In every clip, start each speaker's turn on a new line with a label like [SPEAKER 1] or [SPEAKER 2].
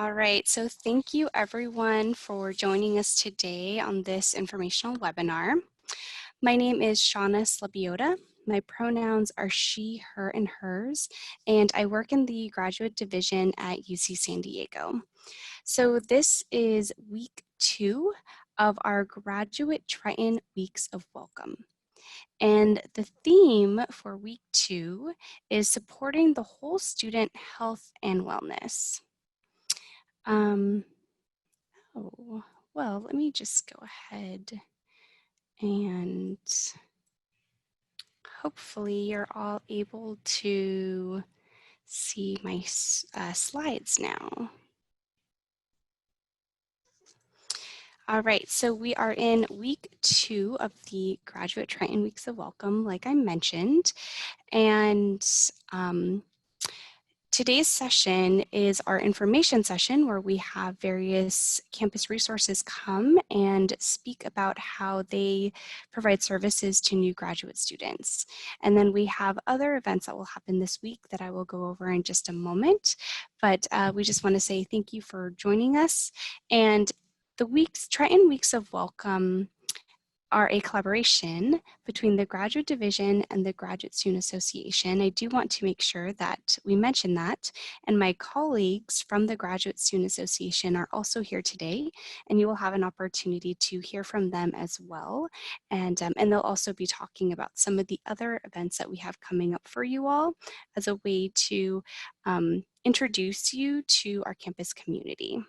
[SPEAKER 1] All right, so thank you everyone for joining us today on this informational webinar. My name is Shauna Slabiota. My pronouns are she, her, and hers, and I work in the graduate division at UC San Diego. So this is week 2 of our graduate Triton Weeks of Welcome. And the theme for week 2 is supporting the whole student health and wellness. Oh, well, let me just go ahead and hopefully you're all able to see my slides now. All right, so we are in week 2 of the Graduate Triton Weeks of Welcome, like I mentioned, and today's session is our information session where we have various campus resources come and speak about how they provide services to new graduate students. And then we have other events that will happen this week that I will go over in just a moment. But we just want to say thank you for joining us. And the Triton Weeks of Welcome are a collaboration between the Graduate Division and the Graduate Student Association. I do want to make sure that we mention that, and my colleagues from the Graduate Student Association are also here today, and you will have an opportunity to hear from them as well, and they'll also be talking about some of the other events that we have coming up for you all as a way to introduce you to our campus community.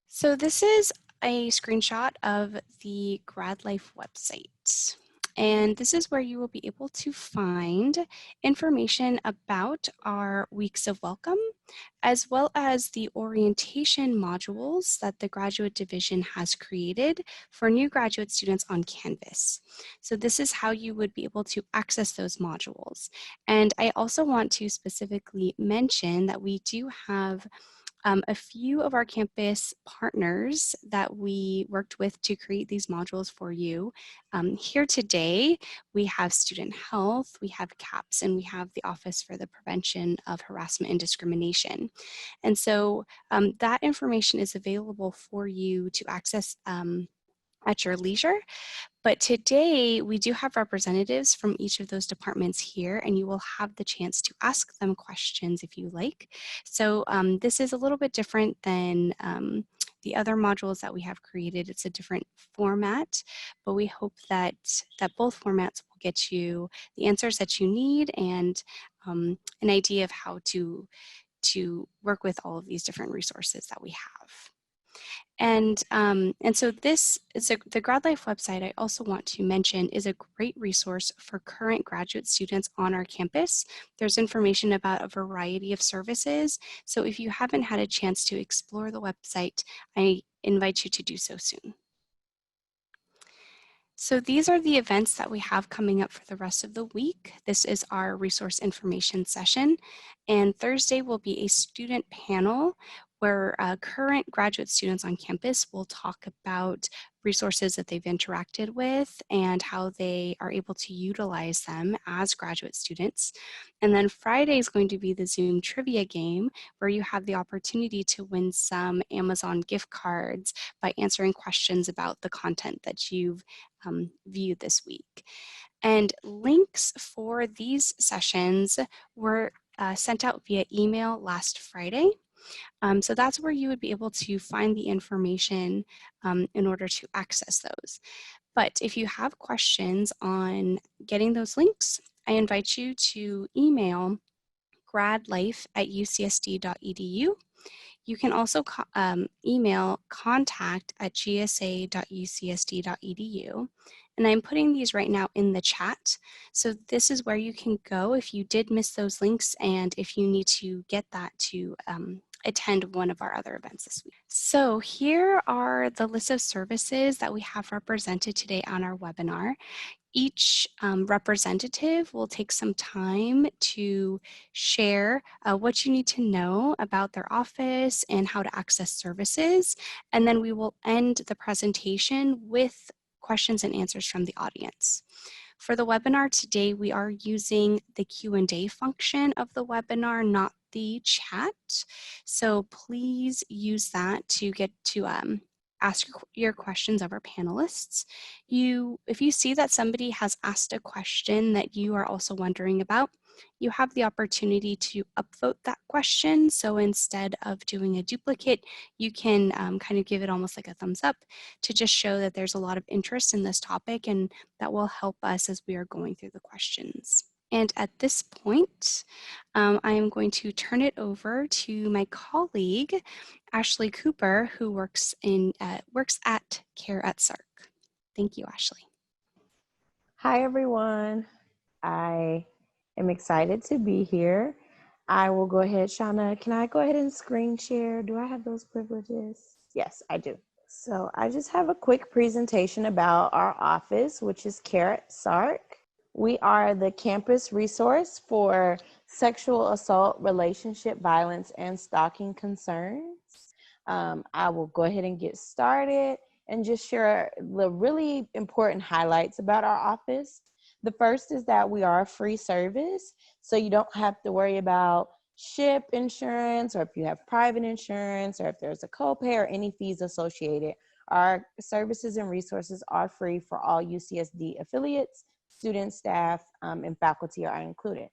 [SPEAKER 1] So this is a screenshot of the GradLife website. And this is where you will be able to find information about our weeks of welcome, as well as the orientation modules that the graduate division has created for new graduate students on Canvas. So this is how you would be able to access those modules. And I also want to specifically mention that we do have a few of our campus partners that we worked with to create these modules for you. Here today, we have Student Health, we have CAPS, and we have the Office for the Prevention of Harassment and Discrimination. And so that information is available for you to access at your leisure. But today we do have representatives from each of those departments here, and you will have the chance to ask them questions if you like. So this is a little bit different than the other modules that we have created. It's a different format, but we hope that both formats will get you the answers that you need and an idea of how to work with all of these different resources that we have. And so this is the GradLife website, I also want to mention, is a great resource for current graduate students on our campus. There's information about a variety of services. So if you haven't had a chance to explore the website, I invite you to do so soon. So these are the events that we have coming up for the rest of the week. This is our resource information session, and Thursday will be a student panel where current graduate students on campus will talk about resources that they've interacted with and how they are able to utilize them as graduate students. And then Friday is going to be the Zoom trivia game where you have the opportunity to win some Amazon gift cards by answering questions about the content that you've viewed this week. And links for these sessions were sent out via email last Friday. So that's where you would be able to find the information in order to access those. But if you have questions on getting those links, I invite you to email gradlife@ucsd.edu. You can also email contact@gsa.ucsd.edu. And I'm putting these right now in the chat. So this is where you can go if you did miss those links and if you need to get that to attend one of our other events this week. So here are the list of services that we have represented today on our webinar. Each representative will take some time to share what you need to know about their office and how to access services. And then we will end the presentation with questions and answers from the audience. For the webinar today, we are using the Q&A function of the webinar, not the chat. So please use that to get to ask your questions of our panelists. If you see that somebody has asked a question that you are also wondering about, you have the opportunity to upvote that question. So instead of doing a duplicate, you can kind of give it almost like a thumbs up to just show that there's a lot of interest in this topic, and that will help us as we are going through the questions. And at this point, I am going to turn it over to my colleague, Ashley Cooper, who works at Care at SARC. Thank you, Ashley.
[SPEAKER 2] Hi, everyone. I am excited to be here. I will go ahead, Shauna. Can I go ahead and screen share? Do I have those privileges? Yes, I do. So I just have a quick presentation about our office, which is Care at SARC. We are the campus resource for sexual assault, relationship violence, and stalking concerns. I will go ahead and get started and just share the really important highlights about our office. The first is that we are a free service, so you don't have to worry about SHIP insurance, or if you have private insurance, or if there's a copay or any fees associated. Our services and resources are free for all UCSD affiliates. Students, staff, and faculty are included.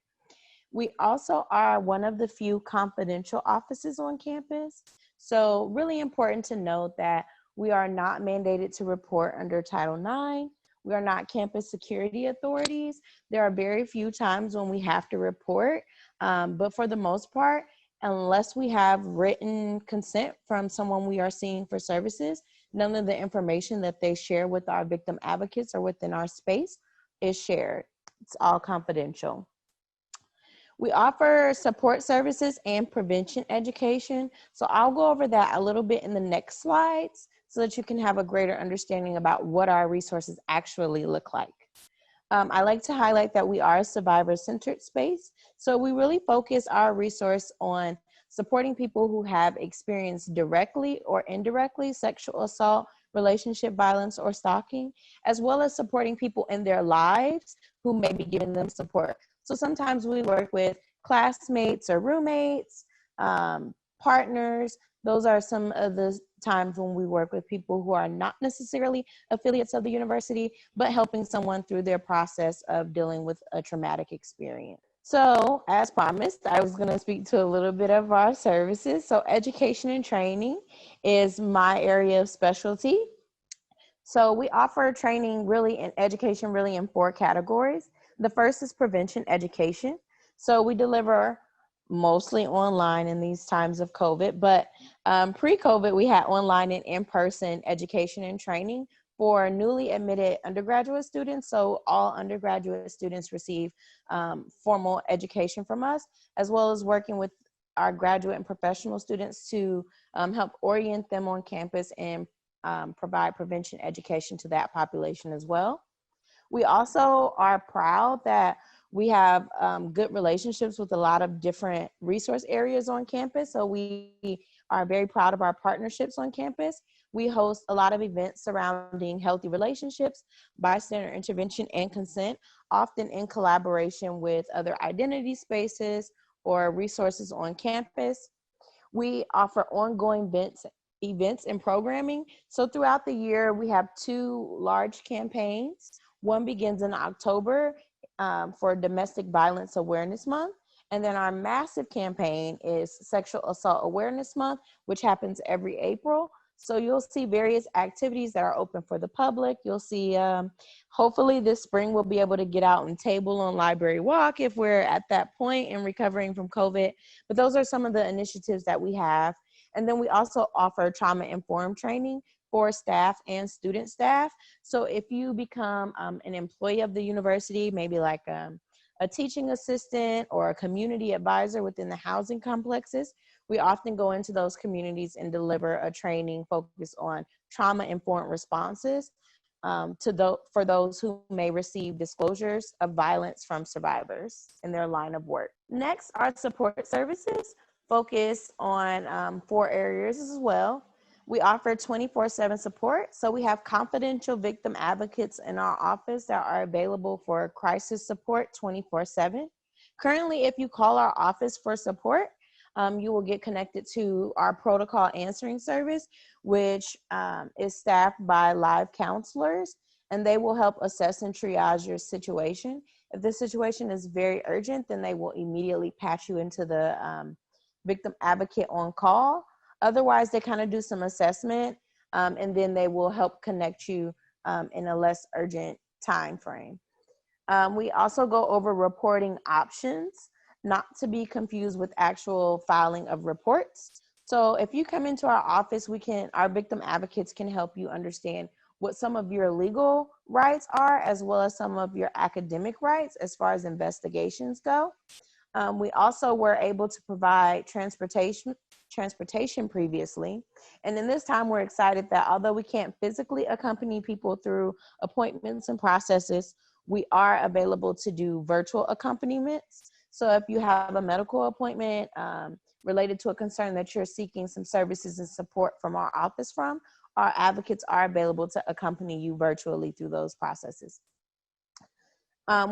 [SPEAKER 2] We also are one of the few confidential offices on campus. So really important to note that we are not mandated to report under Title IX. We are not campus security authorities. There are very few times when we have to report, but for the most part, unless we have written consent from someone we are seeing for services, none of the information that they share with our victim advocates or within our space is shared. It's all confidential. We offer support services and prevention education. So I'll go over that a little bit in the next slides so that you can have a greater understanding about what our resources actually look like. I like to highlight that we are a survivor-centered space. So we really focus our resource on supporting people who have experienced directly or indirectly sexual assault, relationship violence, or stalking, as well as supporting people in their lives who may be giving them support. So sometimes we work with classmates or roommates, partners. Those are some of the times when we work with people who are not necessarily affiliates of the university, but helping someone through their process of dealing with a traumatic experience. So as promised, I was going to speak to a little bit of our services. So education and training is my area of specialty. So we offer training really in education really in 4 categories. The first is prevention education. So we deliver mostly online in these times of COVID, but pre-COVID we had online and in-person education and training for newly admitted undergraduate students. So all undergraduate students receive formal education from us, as well as working with our graduate and professional students to help orient them on campus and provide prevention education to that population as well. We also are proud that we have good relationships with a lot of different resource areas on campus. So we are very proud of our partnerships on campus. We host a lot of events surrounding healthy relationships, bystander intervention, and consent, often in collaboration with other identity spaces or resources on campus. We offer ongoing events and programming. So throughout the year, we have 2 large campaigns. One begins in October for Domestic Violence Awareness Month. And then our massive campaign is Sexual Assault Awareness Month, which happens every April. So you'll see various activities that are open for the public. You'll see, hopefully this spring we'll be able to get out and table on Library Walk if we're at that point in recovering from COVID. But those are some of the initiatives that we have. And then we also offer trauma-informed training for staff and student staff. So if you become an employee of the university, maybe like a teaching assistant or a community advisor within the housing complexes, we often go into those communities and deliver a training focused on trauma-informed responses for those who may receive disclosures of violence from survivors in their line of work. Next, our support services focus on 4 areas as well. We offer 24/7 support. So we have confidential victim advocates in our office that are available for crisis support 24/7. Currently, if you call our office for support, you will get connected to our protocol answering service, which is staffed by live counselors, and they will help assess and triage your situation. If the situation is very urgent, then they will immediately patch you into the victim advocate on call. Otherwise, they kind of do some assessment, and then they will help connect you in a less urgent time frame. We also go over reporting options, not to be confused with actual filing of reports. So if you come into our office, our victim advocates can help you understand what some of your legal rights are, as well as some of your academic rights as far as investigations go. We also were able to provide transportation previously. And in this time, we're excited that although we can't physically accompany people through appointments and processes, we are available to do virtual accompaniments. So if you have a medical appointment related to a concern that you're seeking some services and support from our office from, our advocates are available to accompany you virtually through those processes.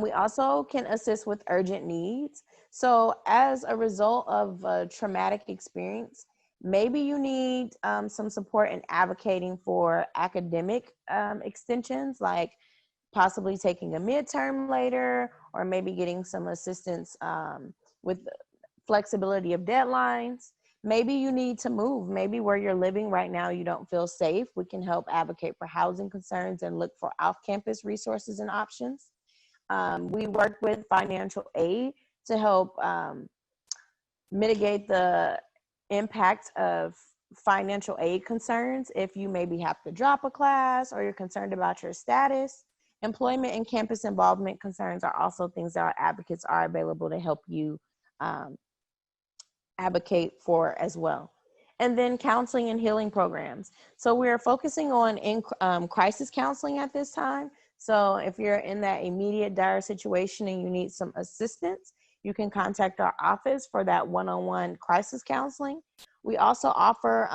[SPEAKER 2] We also can assist with urgent needs. So as a result of a traumatic experience, maybe you need some support in advocating for academic extensions, like possibly taking a midterm later, or maybe getting some assistance with flexibility of deadlines. Maybe you need to move. Maybe where you're living right now, you don't feel safe. We can help advocate for housing concerns and look for off-campus resources and options. We work with financial aid to help mitigate the impact of financial aid concerns if you maybe have to drop a class or you're concerned about your status. Employment and campus involvement concerns are also things that our advocates are available to help you advocate for as well. And then counseling and healing programs. So we're focusing on crisis counseling at this time. So if you're in that immediate dire situation and you need some assistance, you can contact our office for that one-on-one crisis counseling. We also offer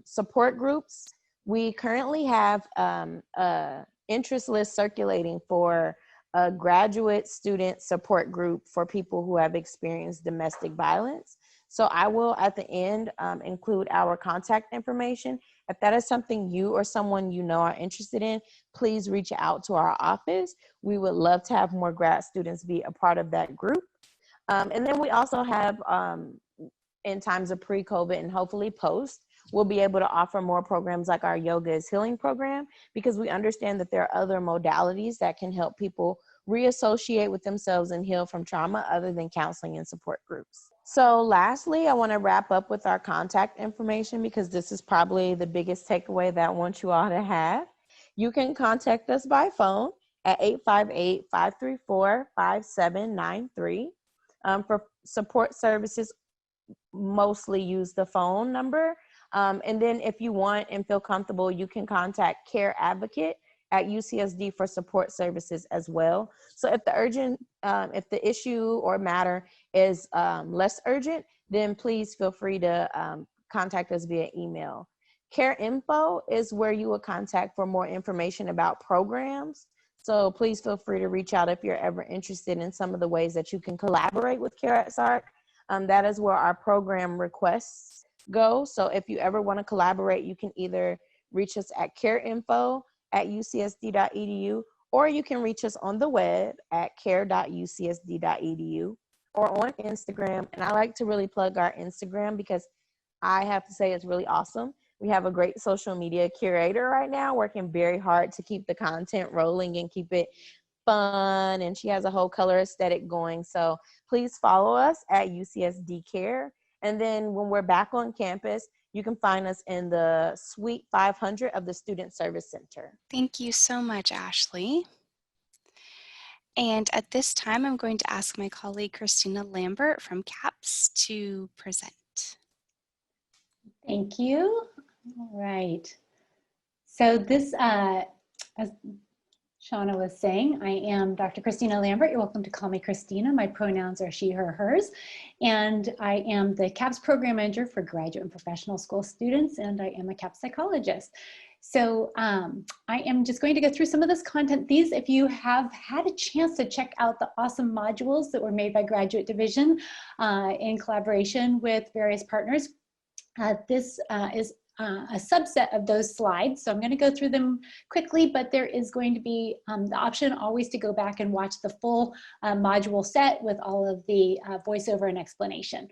[SPEAKER 2] support groups. We currently have a interest list circulating for a graduate student support group for people who have experienced domestic violence. So I will, at the end, include our contact information. If that is something you or someone you know are interested in, please reach out to our office. We would love to have more grad students be a part of that group. And then we also have, in times of pre-COVID and hopefully post, we'll be able to offer more programs like our Yoga is Healing program, because we understand that there are other modalities that can help people reassociate with themselves and heal from trauma other than counseling and support groups. So lastly, I want to wrap up with our contact information, because this is probably the biggest takeaway that I want you all to have. You can contact us by phone at 858-534-5793. For support services, mostly use the phone number. And then if you want and feel comfortable, you can contact Care Advocate at UCSD for support services as well. So if the issue or matter is less urgent, then please feel free to contact us via email. Care Info is where you will contact for more information about programs. So please feel free to reach out if you're ever interested in some of the ways that you can collaborate with Care at SARC. That is where our program requests go. So if you ever want to collaborate, you can either reach us at careinfo@ucsd.edu, or you can reach us on the web at care.ucsd.edu or on Instagram. And I like to really plug our Instagram because I have to say it's really awesome. We have a great social media curator right now working very hard to keep the content rolling and keep it fun, and she has a whole color aesthetic going. So please follow us at UCSD Care. And then when we're back on campus, you can find us in the Suite 500 of the Student Service Center.
[SPEAKER 1] Thank you so much, Ashley. And at this time, I'm going to ask my colleague, Christina Lambert from CAPS, to present.
[SPEAKER 3] Thank you. All right. So this, as Shauna was saying, I am Dr. Christina Lambert. You're welcome to call me Christina. My pronouns are she, her, hers. And I am the CAPS program manager for graduate and professional school students, and I am a CAPS psychologist. So I am just going to go through some of this content. These, if you have had a chance to check out the awesome modules that were made by Graduate Division in collaboration with various partners, this is a subset of those slides. So I'm going to go through them quickly, but there is going to be the option always to go back and watch the full module set with all of the voiceover and explanation.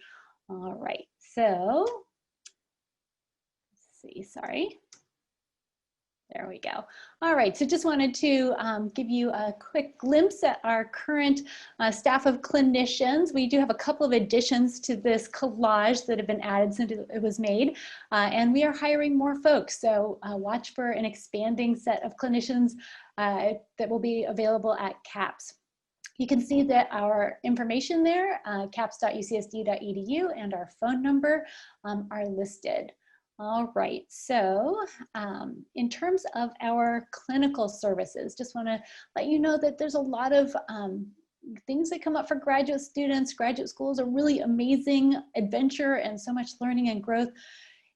[SPEAKER 3] All right, so let's see, sorry. There we go. All right, so just wanted to give you a quick glimpse at our current staff of clinicians. We do have a couple of additions to this collage that have been added since it was made, and we are hiring more folks. So watch for an expanding set of clinicians that will be available at CAPS. You can see that our information there, caps.ucsd.edu, and our phone number are listed. All right, so in terms of our clinical services, just want to let you know that there's a lot of things that come up for graduate students. Graduate school is a really amazing adventure and so much learning and growth.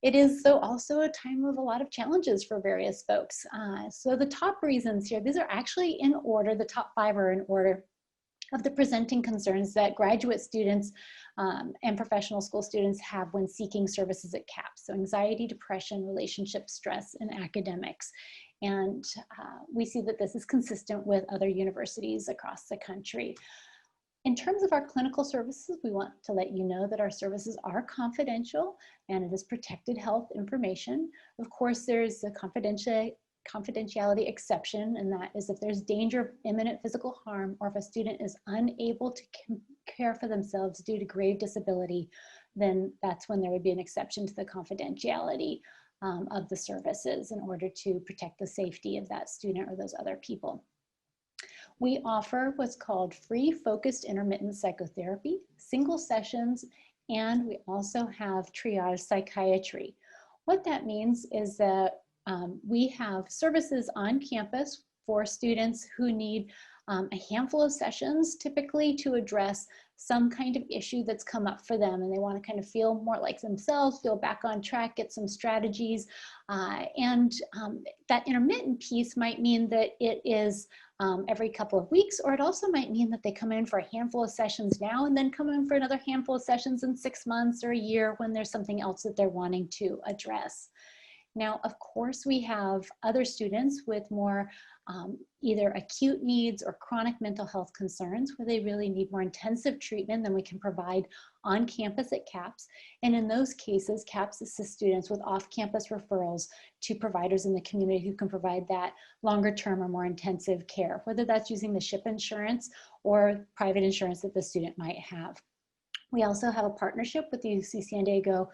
[SPEAKER 3] It is also a time of a lot of challenges for various folks. So the top reasons here, these are actually in order, the top 5 are in order of the presenting concerns that graduate students and professional school students have when seeking services at CAPS. So anxiety, depression, relationship stress, and academics. And we see that this is consistent with other universities across the country. In terms of our clinical services, we want to let you know that our services are confidential and it is protected health information. Of course, there's a confidentiality exception, and that is if there's danger of imminent physical harm or if a student is unable to care for themselves due to grave disability, then that's when there would be an exception to the confidentiality of the services in order to protect the safety of that student or those other people. We offer what's called free focused intermittent psychotherapy, single sessions, and we also have triage psychiatry. What that means is that we have services on campus for students who need a handful of sessions, typically to address some kind of issue that's come up for them, and they want to kind of feel more like themselves, feel back on track, get some strategies. That intermittent piece might mean that it is every couple of weeks, or it also might mean that they come in for a handful of sessions now and then come in for another handful of sessions in 6 months or a year when there's something else that they're wanting to address. Now, of course, we have other students with more either acute needs or chronic mental health concerns where they really need more intensive treatment than we can provide on campus at CAPS. And in those cases, CAPS assists students with off-campus referrals to providers in the community who can provide that longer term or more intensive care, whether that's using the SHIP insurance or private insurance that the student might have. We also have a partnership with the UC San Diego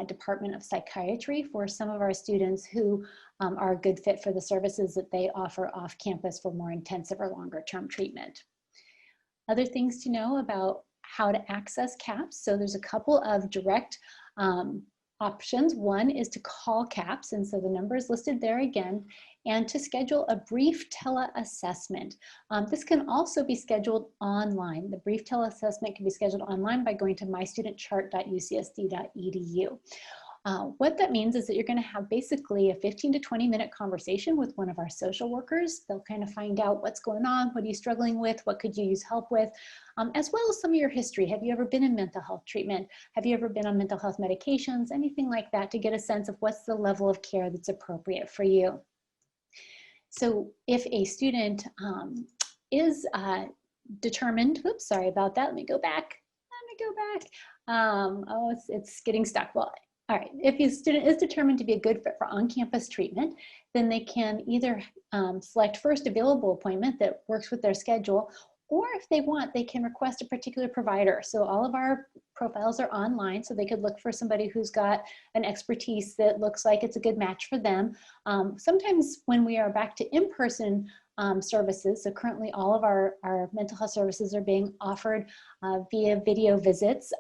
[SPEAKER 3] Department of Psychiatry for some of our students who are a good fit for the services that they offer off campus for more intensive or longer term treatment. Other things to know about how to access CAPS. So there's a couple of direct options. One is to call CAPS, and so the number is listed there again, and to schedule a brief tele-assessment. This can also be scheduled online. The brief tele-assessment can be scheduled online by going to mystudentchart.ucsd.edu. What that means is that you're going to have basically a 15 to 20 minute conversation with one of our social workers. They'll kind of find out what's going on, what are you struggling with, what could you use help with, as well as some of your history. Have you ever been in mental health treatment? Have you ever been on mental health medications? Anything like that, to get a sense of what's the level of care that's appropriate for you. So if a student is determined, oops, sorry about that, let me go back. Oh, it's getting stuck. Well, all right, if a student is determined to be a good fit for on-campus treatment, then they can either select first available appointment that works with their schedule, or if they want, they can request a particular provider. So all of our profiles are online, so they could look for somebody who's got an expertise that looks like it's a good match for them. Sometimes when we are back to in-person services, so currently all of our mental health services are being offered via video visits.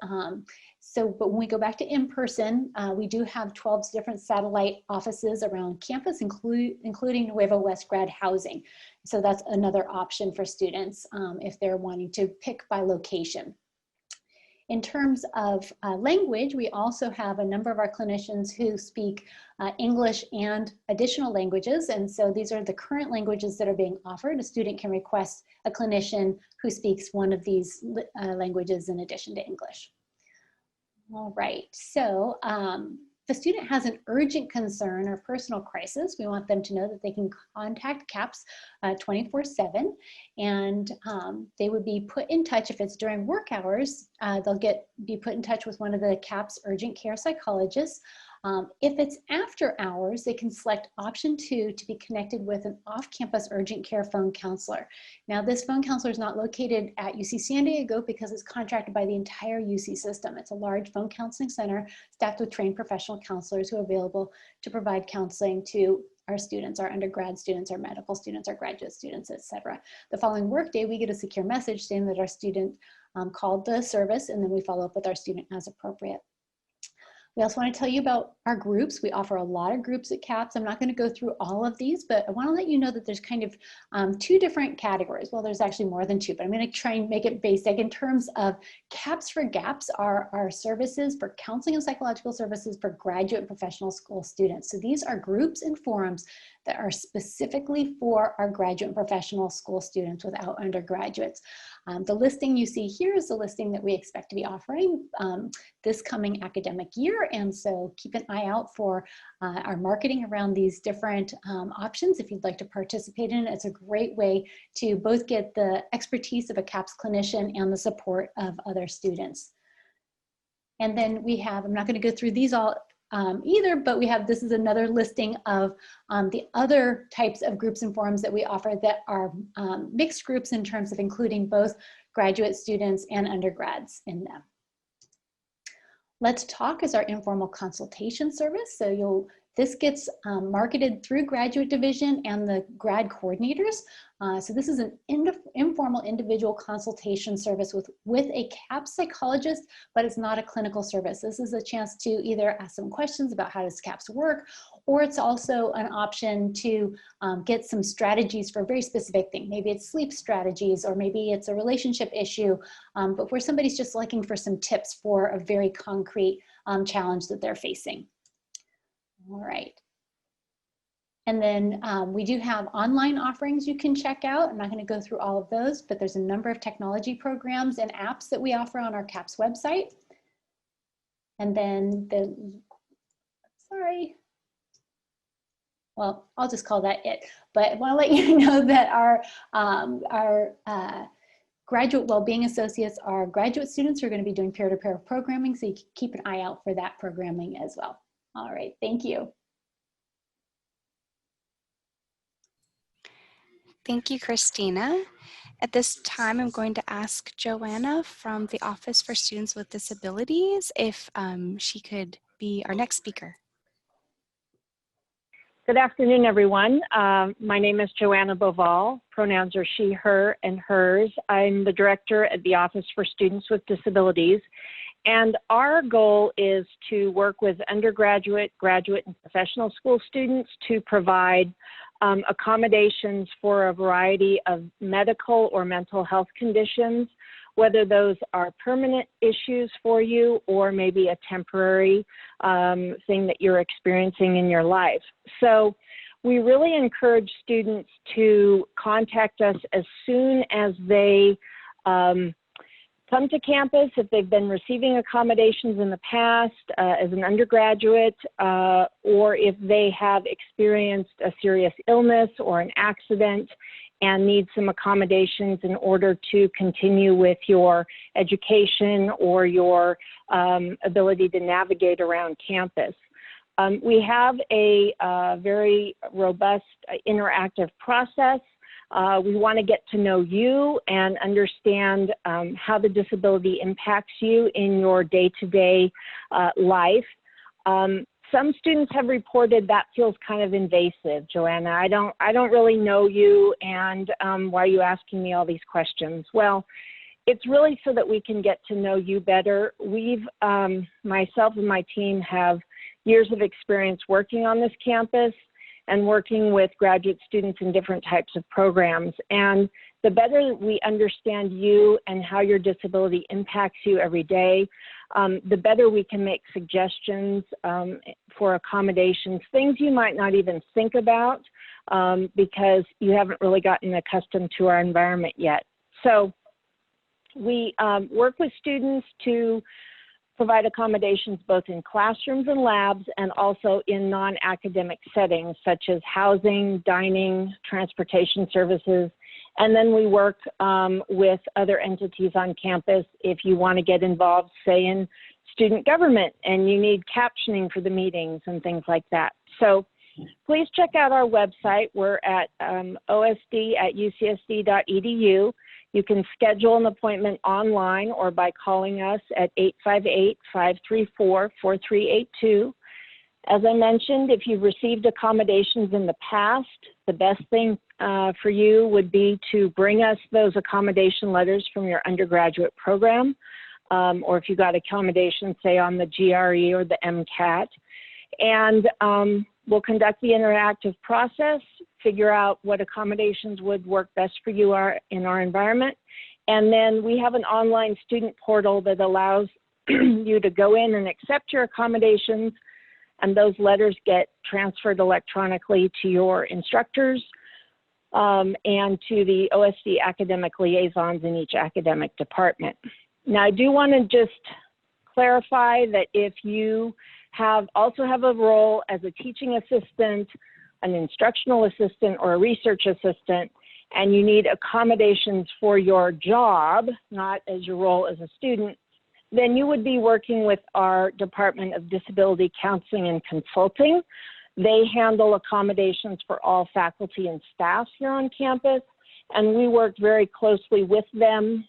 [SPEAKER 3] But when we go back to in-person, we do have 12 different satellite offices around campus, including Nuevo West grad housing. So that's another option for students if they're wanting to pick by location. In terms of language, we also have a number of our clinicians who speak English and additional languages. And so these are the current languages that are being offered. A student can request a clinician who speaks one of these languages in addition to English. All right, so if a student has an urgent concern or personal crisis, we want them to know that they can contact CAPS 24/7, and they would be put in touch. If it's during work hours, they'll be put in touch with one of the CAPS urgent care psychologists. If it's after hours, they can select option 2 to be connected with an off-campus urgent care phone counselor. Now, this phone counselor is not located at UC San Diego because it's contracted by the entire UC system. It's a large phone counseling center staffed with trained professional counselors who are available to provide counseling to our students, our undergrad students, our medical students, our graduate students, etc. The following workday, we get a secure message saying that our student called the service, and then we follow up with our student as appropriate. We also want to tell you about our groups. We offer a lot of groups at CAPS. I'm not going to go through all of these, but I want to let you know that there's kind of 2 different categories. Well, there's actually more than 2, but I'm going to try and make it basic. In terms of CAPS for GAPS are our services for counseling and psychological services for graduate and professional school students. So these are groups and forums that are specifically for our graduate and professional school students without undergraduates. The listing you see here is the listing that we expect to be offering this coming academic year, and so keep an eye out for our marketing around these different options if you'd like to participate in it. It's a great way to both get the expertise of a CAPS clinician and the support of other students. And then we have, I'm not going to go through these all either, but we have, this is another listing of the other types of groups and forums that we offer that are mixed groups in terms of including both graduate students and undergrads in them. Let's Talk is our informal consultation service. So this gets marketed through graduate division and the grad coordinators. So this is an informal individual consultation service with a CAPS psychologist, but it's not a clinical service. This is a chance to either ask some questions about how does CAPS work, or it's also an option to get some strategies for a very specific thing. Maybe it's sleep strategies, or maybe it's a relationship issue, but where somebody's just looking for some tips for a very concrete challenge that they're facing. All right. And then we do have online offerings you can check out. I'm not going to go through all of those, but there's a number of technology programs and apps that we offer on our CAPS website. And then well, I'll just call that it. But I want to let you know that our graduate well-being associates are graduate students who are going to be doing peer-to-peer programming, so you can keep an eye out for that programming as well. All right, thank you.
[SPEAKER 1] Thank you, Christina. At this time, I'm going to ask Joanna from the Office for Students with Disabilities if she could be our next speaker.
[SPEAKER 4] Good afternoon, everyone. My name is Joanna Boval. Pronouns are she, her, and hers. I'm the director at the Office for Students with Disabilities. And our goal is to work with undergraduate, graduate, and professional school students to provide accommodations for a variety of medical or mental health conditions, whether those are permanent issues for you or maybe a temporary thing that you're experiencing in your life. So we really encourage students to contact us as soon as they come to campus, if they've been receiving accommodations in the past as an undergraduate, or if they have experienced a serious illness or an accident and need some accommodations in order to continue with your education or your ability to navigate around campus. We have a very robust interactive process. We want to get to know you and understand how the disability impacts you in your day-to-day life. Some students have reported that feels kind of invasive, Joanna. I don't really know you, and why are you asking me all these questions? Well, it's really so that we can get to know you better. Myself and my team have years of experience working on this campus, and working with graduate students in different types of programs. And the better we understand you and how your disability impacts you every day, the better we can make suggestions for accommodations, things you might not even think about because you haven't really gotten accustomed to our environment yet. So we work with students to provide accommodations both in classrooms and labs and also in non-academic settings such as housing, dining, transportation services. And then we work with other entities on campus if you want to get involved, say in student government and you need captioning for the meetings and things like that. So please check out our website. We're at osd@ucsd.edu. You can schedule an appointment online or by calling us at 858-534-4382. As I mentioned, if you've received accommodations in the past, the best thing for you would be to bring us those accommodation letters from your undergraduate program, or if you got accommodations, say on the GRE or the MCAT. And we'll conduct the interactive process, figure out what accommodations would work best for you in our environment. And then we have an online student portal that allows you to go in and accept your accommodations, and those letters get transferred electronically to your instructors and to the OSD academic liaisons in each academic department. Now, I do want to just clarify that if you also have a role as a teaching assistant, an instructional assistant, or a research assistant, and you need accommodations for your job, not as your role as a student, then you would be working with our Department of Disability Counseling and Consulting. They handle accommodations for all faculty and staff here on campus, and we work very closely with them.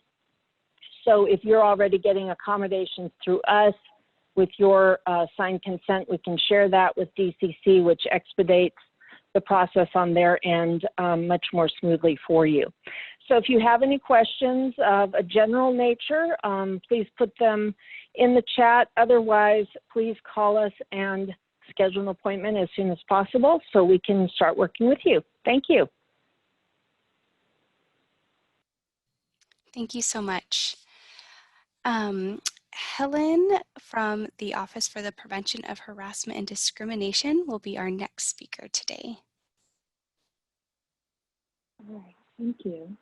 [SPEAKER 4] So if you're already getting accommodations through us, with your signed consent, we can share that with DCC, which expedites the process on their end much more smoothly for you. So if you have any questions of a general nature, please put them in the chat. Otherwise, please call us and schedule an appointment as soon as possible so we can start working with you. Thank you.
[SPEAKER 1] Thank you so much. Helen from the Office for the Prevention of Harassment and Discrimination will be our next speaker today.
[SPEAKER 5] All right, thank you.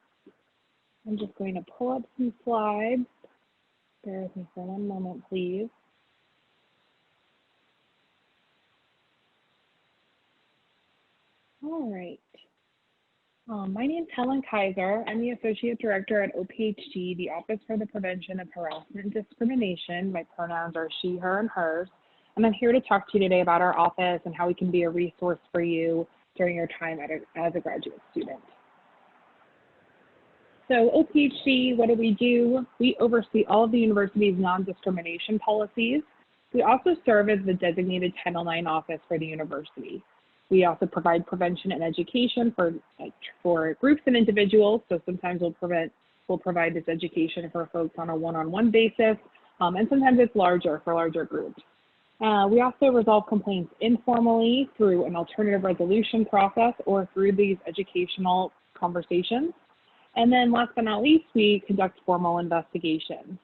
[SPEAKER 5] I'm just going to pull up some slides. Bear with me for one moment, please. All right. My name is Helen Kaiser. I'm the Associate Director at OPHG, the Office for the Prevention of Harassment and Discrimination. My pronouns are she, her, and hers. And I'm here to talk to you today about our office and how we can be a resource for you during your time as a graduate student. So OPHG, what do? We oversee all of the university's non-discrimination policies. We also serve as the designated Title IX office for the university. We also provide prevention and education for groups and individuals. So sometimes we'll provide this education for folks on a one-on-one basis, and sometimes it's for larger groups. We also resolve complaints informally through an alternative resolution process or through these educational conversations. And then last but not least, we conduct formal investigations.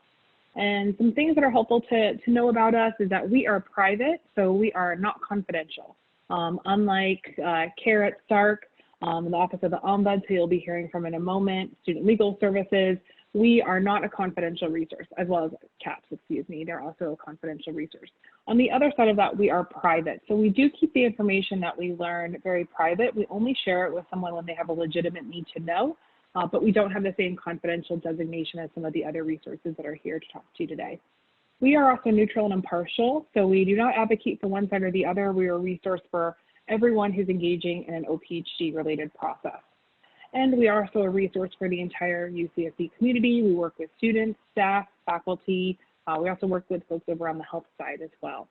[SPEAKER 5] And some things that are helpful to know about us is that we are private, so we are not confidential. Unlike CARE at SARC, the Office of the Ombuds, who you'll be hearing from in a moment, Student Legal Services, we are not a confidential resource, as well as CAPS, excuse me, they're also a confidential resource. On the other side of that, we are private. So we do keep the information that we learn very private. We only share it with someone when they have a legitimate need to know, but we don't have the same confidential designation as some of the other resources that are here to talk to you today. We are also neutral and impartial, so we do not advocate for one side or the other. We are a resource for everyone who's engaging in an OPHG-related process. And we are also a resource for the entire UCSD community. We work with students, staff, faculty. We also work with folks over on the health side as well.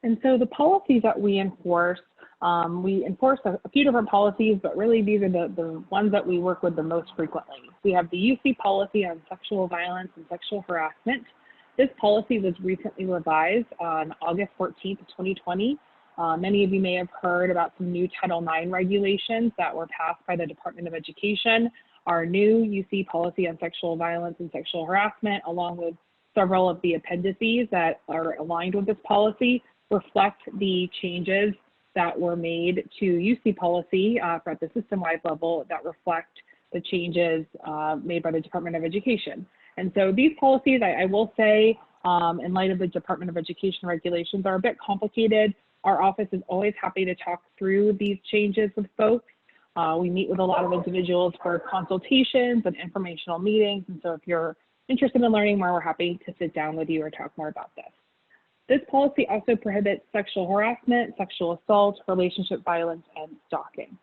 [SPEAKER 5] And so the policies that we enforce a few different policies, but really these are the ones that we work with the most frequently. We have the UC policy on sexual violence and sexual harassment. This policy was recently revised on August 14th, 2020. Many of you may have heard about some new Title IX regulations that were passed by the Department of Education. Our new UC policy on sexual violence and sexual harassment, along with several of the appendices that are aligned with this policy, reflect the changes that were made to UC policy at the system-wide level that reflect the changes made by the Department of Education. And so these policies, I will say, in light of the Department of Education regulations, are a bit complicated. Our office is always happy to talk through these changes with folks. We meet with a lot of individuals for consultations and informational meetings. And so if you're interested in learning more, we're happy to sit down with you or talk more about this. This policy also prohibits sexual harassment, sexual assault, relationship violence, and stalking.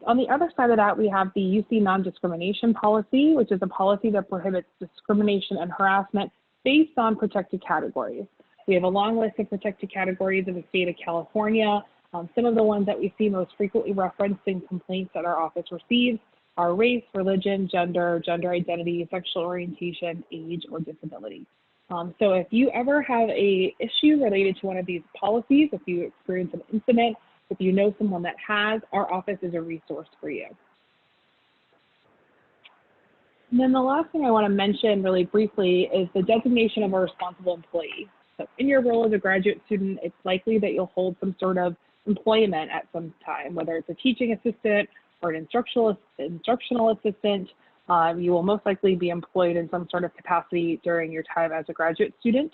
[SPEAKER 5] On the other side of that, we have the UC non-discrimination policy, which is a policy that prohibits discrimination and harassment based on protected categories. We have a long list of protected categories in the state of California. Some of the ones that we see most frequently referenced in complaints that our office receives are race, religion, gender, gender identity, sexual orientation, age, or disability. So if you ever have an issue related to one of these policies, if you experience an incident, if you know someone that has, our office is a resource for you. And then the last thing I want to mention really briefly is the designation of a responsible employee. So in your role as a graduate student, it's likely that you'll hold some sort of employment at some time, whether it's a teaching assistant or an instructional assistant. You will most likely be employed in some sort of capacity during your time as a graduate student.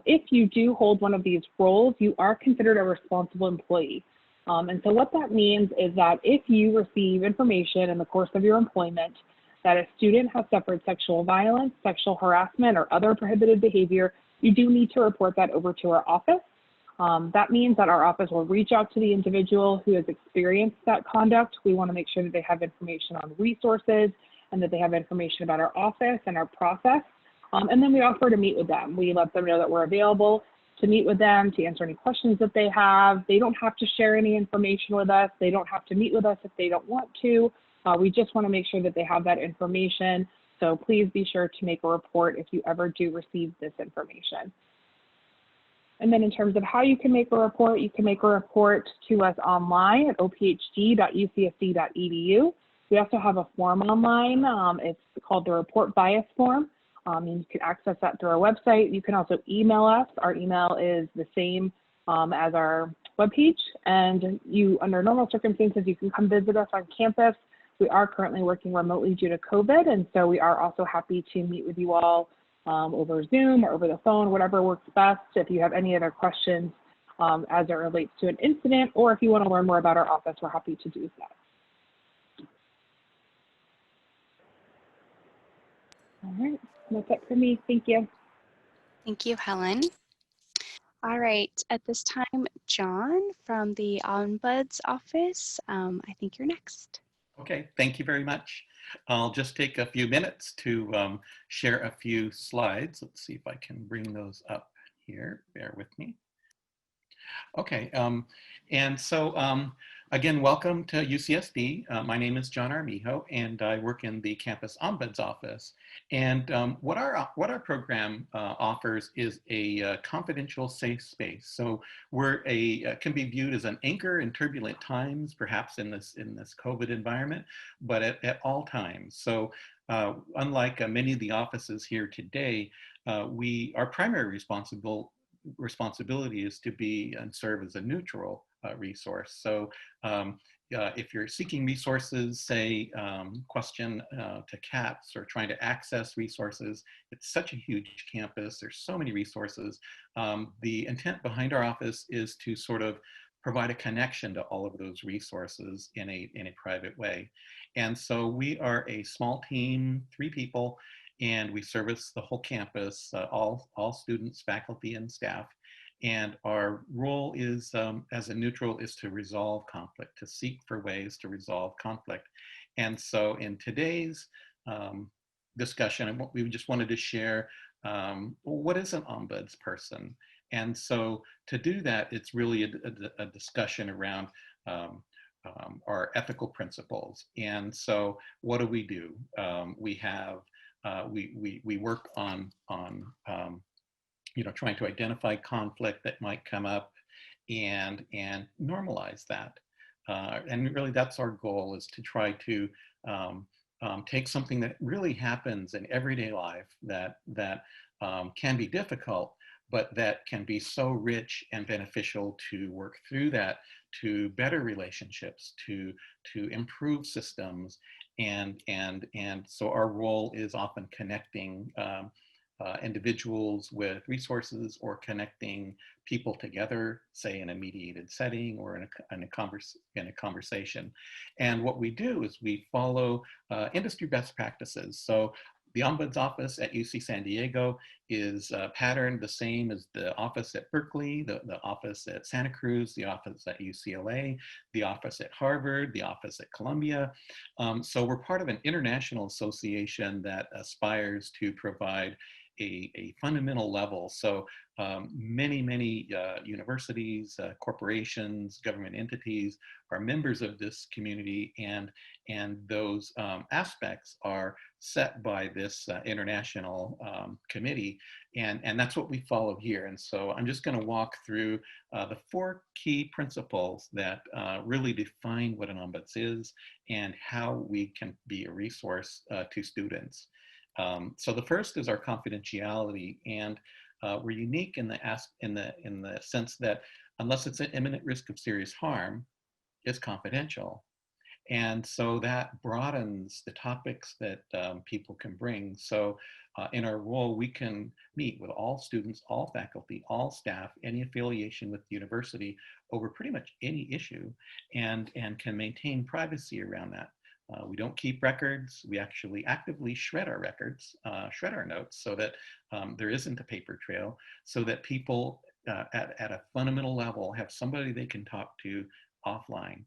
[SPEAKER 5] If you do hold one of these roles, you are considered a responsible employee. And so what that means is that if you receive information in the course of your employment that a student has suffered sexual violence, sexual harassment, or other prohibited behavior, you do need to report that over to our office. That means that our office will reach out to the individual who has experienced that conduct. We want to make sure that they have information on resources and that they have information about our office and our process. And then we offer to meet with them. We let them know that we're available to meet with them, to answer any questions that they have. They don't have to share any information with us. They don't have to meet with us if they don't want to. We just want to make sure that they have that information. So please be sure to make a report if you ever do receive this information. And then in terms of how you can make a report, you can make a report to us online at ophd.ucsd.edu. We also have a form online. It's called the Report Bias Form. You can access that through our website. You can also email us. Our email is the same as our webpage. And you, under normal circumstances, you can come visit us on campus. We are currently working remotely due to COVID, and so we are also happy to meet with you all over Zoom or over the phone, whatever works best. If you have any other questions as it relates to an incident, or if you want to learn more about our office, we're happy to do that. All right, that's it for me. Thank you.
[SPEAKER 1] Thank you, Helen. All right, at this time, John from the Ombuds office, I think you're next.
[SPEAKER 6] Okay, thank you very much. I'll just take a few minutes to share a few slides. Let's see if I can bring those up here. Bear with me. Okay, and so again, welcome to UCSD. My name is John Armijo, and I work in the campus ombuds office. And what our program offers is a confidential, safe space. So we're can be viewed as an anchor in turbulent times, perhaps in this COVID environment, but at all times. So unlike many of the offices here today, our primary responsibility is to be and serve as a neutral resource. So if you're seeking resources, say question to CATS or trying to access resources, it's such a huge campus, there's so many resources. The intent behind our office is to sort of provide a connection to all of those resources in a private way. And so we are a small team, 3 people, and we service the whole campus, all students, faculty, and staff. And our role is, as a neutral, is to resolve conflict, to seek for ways to resolve conflict. And so in today's discussion, we just wanted to share, what is an ombudsperson? And so to do that, it's really a discussion around our ethical principles. And so what do? We have we work on trying to identify conflict that might come up, and normalize that. And really that's our goal, is to try to take something that really happens in everyday life that can be difficult, but that can be so rich and beneficial to work through that, to better relationships, to improve systems. And so our role is often connecting individuals with resources, or connecting people together, say in a mediated setting or in a conversation. And what we do is we follow industry best practices. So the Ombuds office at UC San Diego is patterned the same as the office at Berkeley, the office at Santa Cruz, the office at UCLA, the office at Harvard, the office at Columbia. So we're part of an international association that aspires to provide a fundamental level. So many universities, corporations, government entities are members of this community, and those aspects are set by this international committee, and that's what we follow here. And so I'm just going to walk through the 4 key principles that really define what an ombuds is and how we can be a resource to students. So the first is our confidentiality, and we're unique in the sense that unless it's an imminent risk of serious harm, it's confidential. And so that broadens the topics that people can bring. So in our role, we can meet with all students, all faculty, all staff, any affiliation with the university over pretty much any issue, and can maintain privacy around that. We don't keep records. We actually actively shred our records, shred our notes, so that there isn't a paper trail, so that people at a fundamental level have somebody they can talk to offline,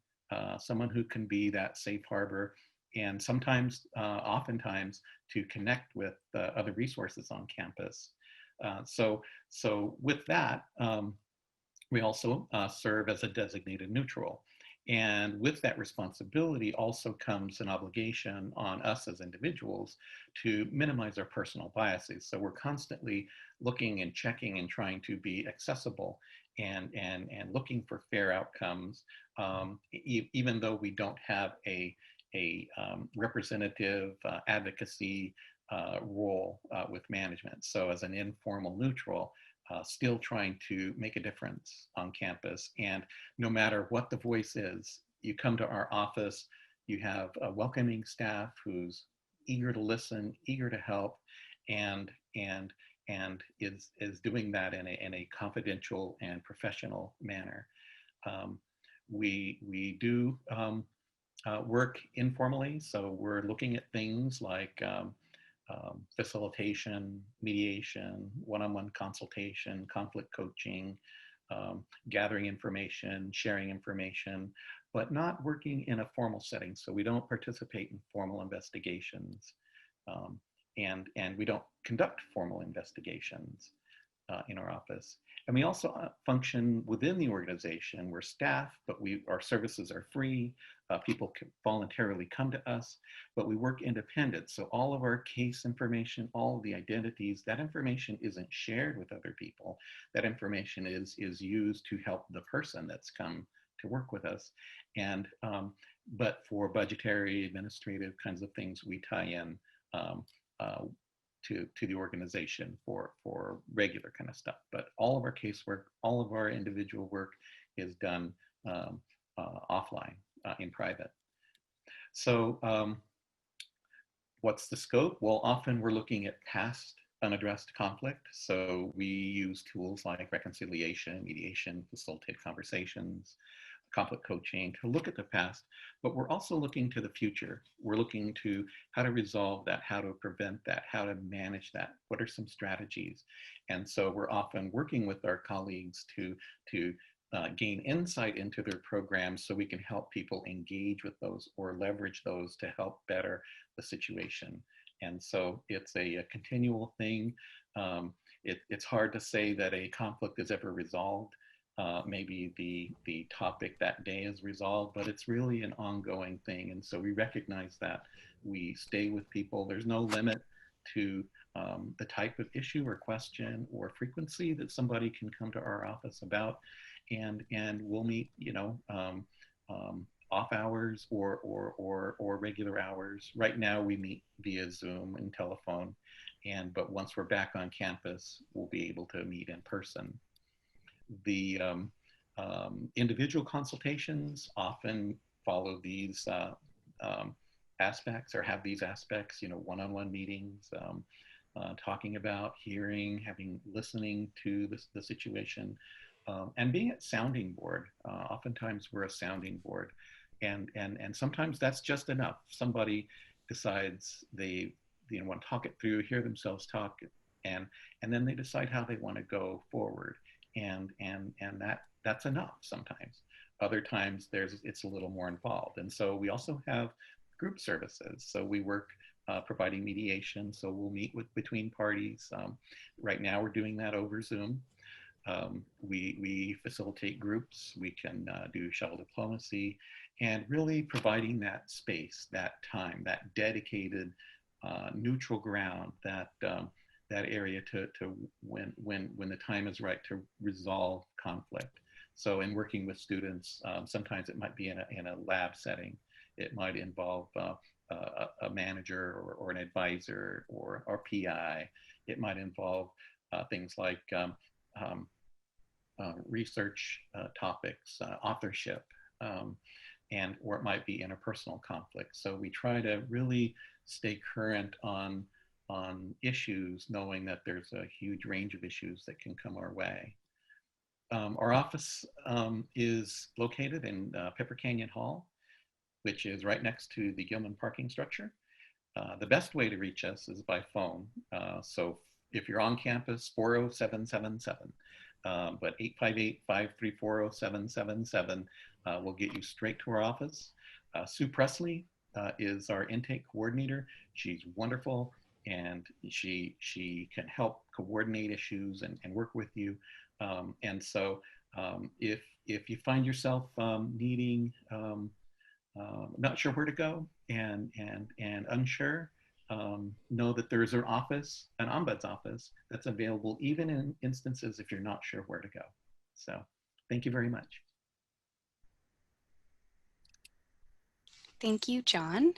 [SPEAKER 6] someone who can be that safe harbor, and sometimes, oftentimes, to connect with other resources on campus. So with that, we also serve as a designated neutral. And with that responsibility also comes an obligation on us as individuals to minimize our personal biases. So we're constantly looking and checking and trying to be accessible and looking for fair outcomes, even though we don't have a representative advocacy role with management. So as an informal neutral, still trying to make a difference on campus. And no matter what the voice is, you come to our office, you have a welcoming staff who's eager to listen, eager to help, and is doing that in a confidential and professional manner. We do work informally, so we're looking at things like facilitation, mediation, one-on-one consultation, conflict coaching, gathering information, sharing information, but not working in a formal setting. So we don't participate in formal investigations, and we don't conduct formal investigations in our office. And we also function within the organization. We're staff, but our services are free. People can voluntarily come to us, but we work independent. So all of our case information, all of the identities, that information isn't shared with other people. That information is used to help the person that's come to work with us. And but for budgetary, administrative kinds of things, we tie in to the organization for regular kind of stuff. But all of our casework, all of our individual work is done offline, in private. So what's the scope? Well, often we're looking at past unaddressed conflict. So we use tools like reconciliation, mediation, facilitated conversations, conflict coaching to look at the past, but we're also looking to the future. We're looking to how to resolve that, how to prevent that, how to manage that. What are some strategies? And so we're often working with our colleagues to gain insight into their programs so we can help people engage with those or leverage those to help better the situation. And so it's a continual thing. It's hard to say that a conflict is ever resolved. Maybe the topic that day is resolved, but it's really an ongoing thing. And so we recognize that. We stay with people. There's no limit to the type of issue or question or frequency that somebody can come to our office about. and we'll meet, off hours or regular hours. Right now we meet via Zoom and telephone, but once we're back on campus, we'll be able to meet in person. The individual consultations often follow these aspects, or have these aspects, one-on-one meetings, talking about, hearing, listening to the situation, and being a sounding board. Oftentimes we're a sounding board, and sometimes that's just enough. Somebody decides they want to talk it through, hear themselves talk, and then they decide how they want to go forward, and that's enough sometimes. Other times it's a little more involved, and so we also have group services. So we work providing mediation. So we'll meet between parties. Right now we're doing that over Zoom. We facilitate groups. We can do shuttle diplomacy, and really providing that space, that time, that dedicated neutral ground, that area to when the time is right to resolve conflict. So in working with students, sometimes it might be in a lab setting. It might involve a manager or an advisor or PI. It might involve things like research topics, authorship, or it might be interpersonal conflict. So we try to really stay current on issues, knowing that there's a huge range of issues that can come our way. Our office is located in Pepper Canyon Hall, which is right next to the Gilman parking structure. The best way to reach us is by phone. So if you're on campus, 40777, but 858-534-0777 will get you straight to our office. Sue Presley is our intake coordinator. She's wonderful, and she can help coordinate issues and work with you. And so if you find yourself needing, not sure where to go and unsure, know that there's an office, an ombuds office, that's available even in instances if you're not sure where to go. So thank you very much.
[SPEAKER 1] Thank you, John.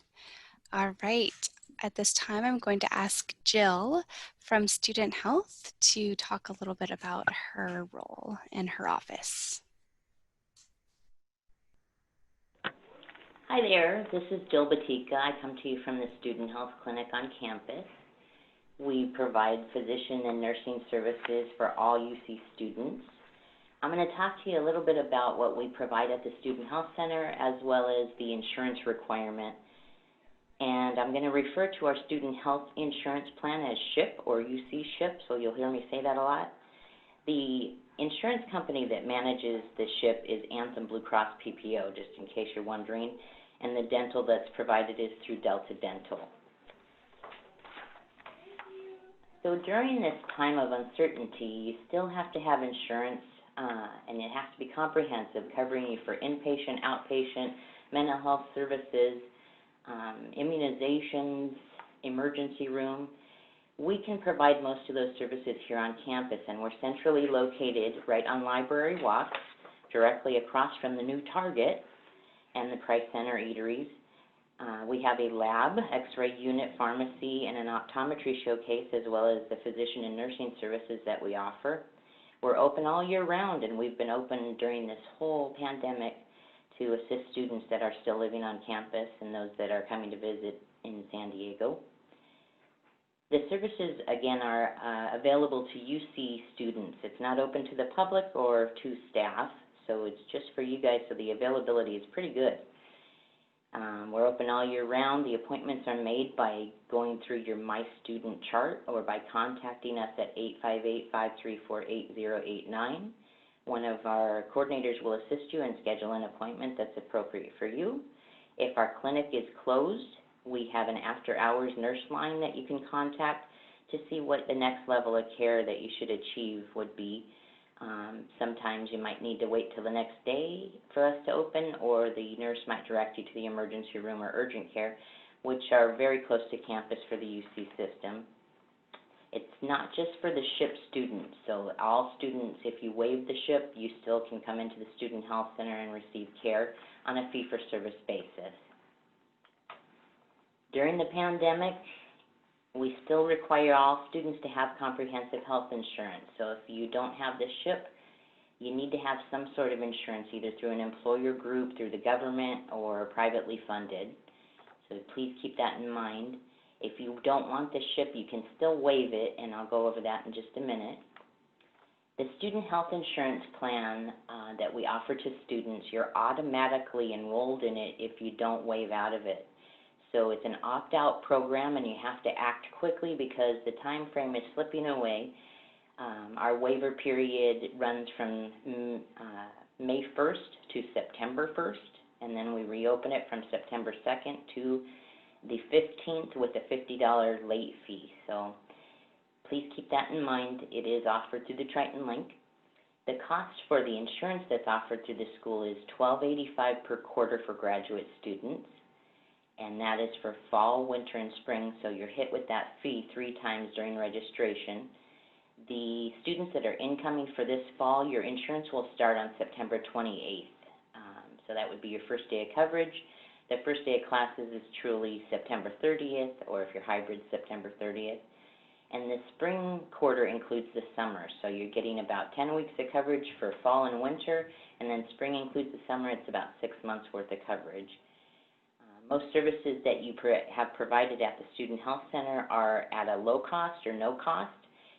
[SPEAKER 1] All right. At this time, I'm going to ask Jill from Student Health to talk a little bit about her role in her office.
[SPEAKER 7] Hi there, this is Jill Batika. I come to you from the Student Health Clinic on campus. We provide physician and nursing services for all UC students. I'm going to talk to you a little bit about what we provide at the Student Health Center, as well as the insurance requirement. And I'm going to refer to our student health insurance plan as SHIP, or UC SHIP, so you'll hear me say that a lot. The insurance company that manages the SHIP is Anthem Blue Cross PPO, just in case you're wondering, and the dental that's provided is through Delta Dental. So during this time of uncertainty, you still have to have insurance, and it has to be comprehensive, covering you for inpatient, outpatient, mental health services, immunizations, emergency room. We can provide most of those services here on campus, and we're centrally located right on Library Walk, directly across from the new Target and the Price Center eateries. We have a lab, x-ray unit, pharmacy, and an optometry showcase, as well as the physician and nursing services that we offer. We're open all year round, and we've been open during this whole pandemic to assist students that are still living on campus and those that are coming to visit in San Diego. The services, again, are available to UC students. It's not open to the public or to staff, so it's just for you guys, so the availability is pretty good. We're open all year round. The appointments are made by going through your My Student chart or by contacting us at 858-534-8089. One of our coordinators will assist you and schedule an appointment that's appropriate for you. If our clinic is closed, we have an after-hours nurse line that you can contact to see what the next level of care that you should achieve would be. Sometimes you might need to wait till the next day for us to open, or the nurse might direct you to the emergency room or urgent care, which are very close to campus for the UC system. It's not just for the SHIP students. So all students, if you waive the SHIP, you still can come into the Student Health Center and receive care on a fee-for-service basis. During the pandemic, we still require all students to have comprehensive health insurance. So if you don't have the SHIP, you need to have some sort of insurance, either through an employer group, through the government, or privately funded. So please keep that in mind. If you don't want the SHIP, you can still waive it, and I'll go over that in just a minute. The student health insurance plan that we offer to students, you're automatically enrolled in it if you don't waive out of it. So it's an opt-out program, and you have to act quickly because the time frame is slipping away. Our waiver period runs from May 1st to September 1st, and then we reopen it from September 2nd to the 15th with a $50 late fee. So please keep that in mind. It is offered through the Triton link. The cost for the insurance that's offered through the school is $12.85 per quarter for graduate students, and that is for fall, winter, and spring, so you're hit with that fee 3 times during registration. The students that are incoming for this fall, your insurance will start on September 28th. So that would be your first day of coverage. The first day of classes is truly September 30th, or if you're hybrid, September 30th. And the spring quarter includes the summer, so you're getting about 10 weeks of coverage for fall and winter, and then spring includes the summer. It's about 6 months worth of coverage. Most services that you have provided at the Student Health Center are at a low cost or no cost.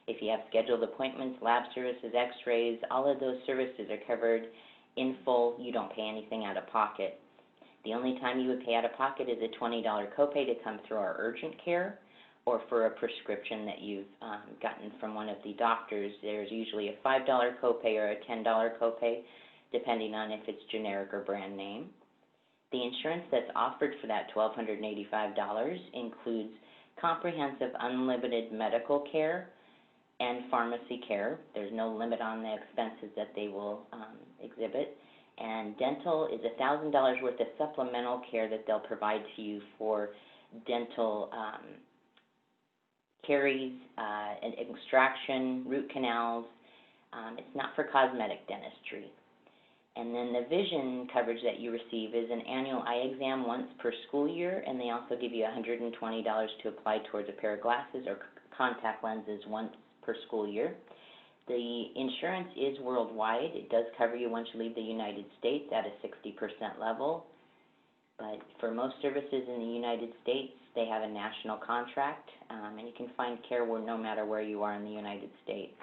[SPEAKER 7] If you have scheduled appointments, lab services, x-rays, all of those services are covered in full. You don't pay anything out of pocket. The only time you would pay out of pocket is a $20 copay to come through our urgent care, or for a prescription that you've gotten from one of the doctors. There's usually a $5 copay or a $10 copay, depending on if it's generic or brand name. The insurance that's offered for that $1,285 includes comprehensive unlimited medical care and pharmacy care. There's no limit on the expenses that they will exhibit. And dental is $1,000 worth of supplemental care that they'll provide to you for dental caries, and extraction, root canals. It's not for cosmetic dentistry. And then the vision coverage that you receive is an annual eye exam once per school year, and they also give you $120 to apply towards a pair of glasses or contact lenses once per school year. The insurance is worldwide. It does cover you once you leave the United States at a 60% level. But for most services in the United States, they have a national contract, and you can find care no matter where you are in the United States.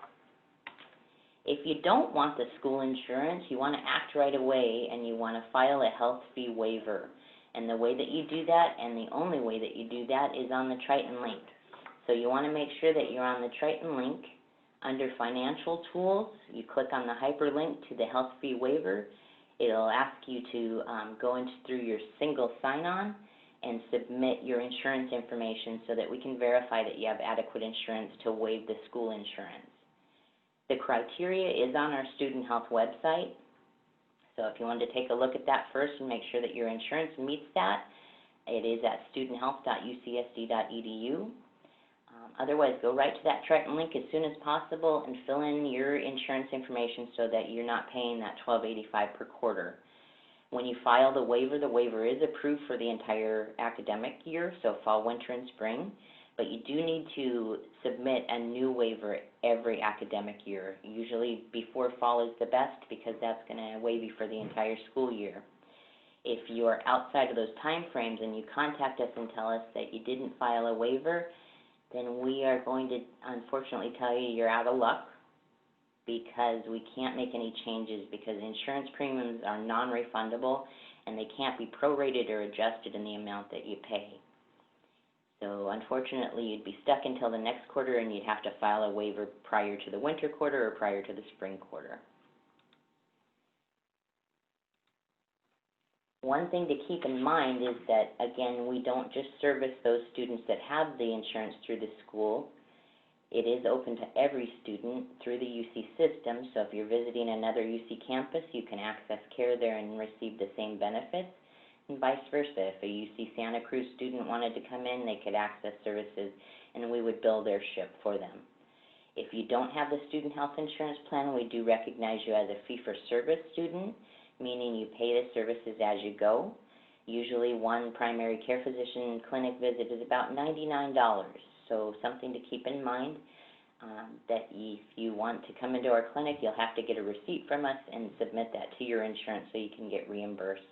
[SPEAKER 7] If you don't want the school insurance, you want to act right away, and you want to file a health fee waiver. And the way that you do that, and the only way that you do that, is on the Triton link. So you want to make sure that you're on the Triton link. Under Financial Tools, you click on the hyperlink to the health fee waiver. It'll ask you to go through your single sign-on and submit your insurance information so that we can verify that you have adequate insurance to waive the school insurance. The criteria is on our Student Health website. So if you wanted to take a look at that first and make sure that your insurance meets that, it is at studenthealth.ucsd.edu. Otherwise, go right to that Triton link as soon as possible and fill in your insurance information so that you're not paying that $12.85 per quarter. When you file the waiver is approved for the entire academic year, so fall, winter, and spring. But you do need to submit a new waiver every academic year. Usually before fall is the best because that's going to waive you for the entire school year. If you are outside of those time frames and you contact us and tell us that you didn't file a waiver, then we are going to unfortunately tell you you're out of luck, because we can't make any changes because insurance premiums are non-refundable and they can't be prorated or adjusted in the amount that you pay. So unfortunately, you'd be stuck until the next quarter, and you'd have to file a waiver prior to the winter quarter or prior to the spring quarter. One thing to keep in mind is that, again, we don't just service those students that have the insurance through the school. It is open to every student through the UC system, so if you're visiting another UC campus, you can access care there and receive the same benefits, and vice versa. If a UC Santa Cruz student wanted to come in, they could access services and we would bill their ship for them. If you don't have the student health insurance plan, we do recognize you as a fee-for-service student, meaning you pay the services as you go. Usually one primary care physician clinic visit is about $99, so something to keep in mind, that if you want to come into our clinic, you'll have to get a receipt from us and submit that to your insurance so you can get reimbursed.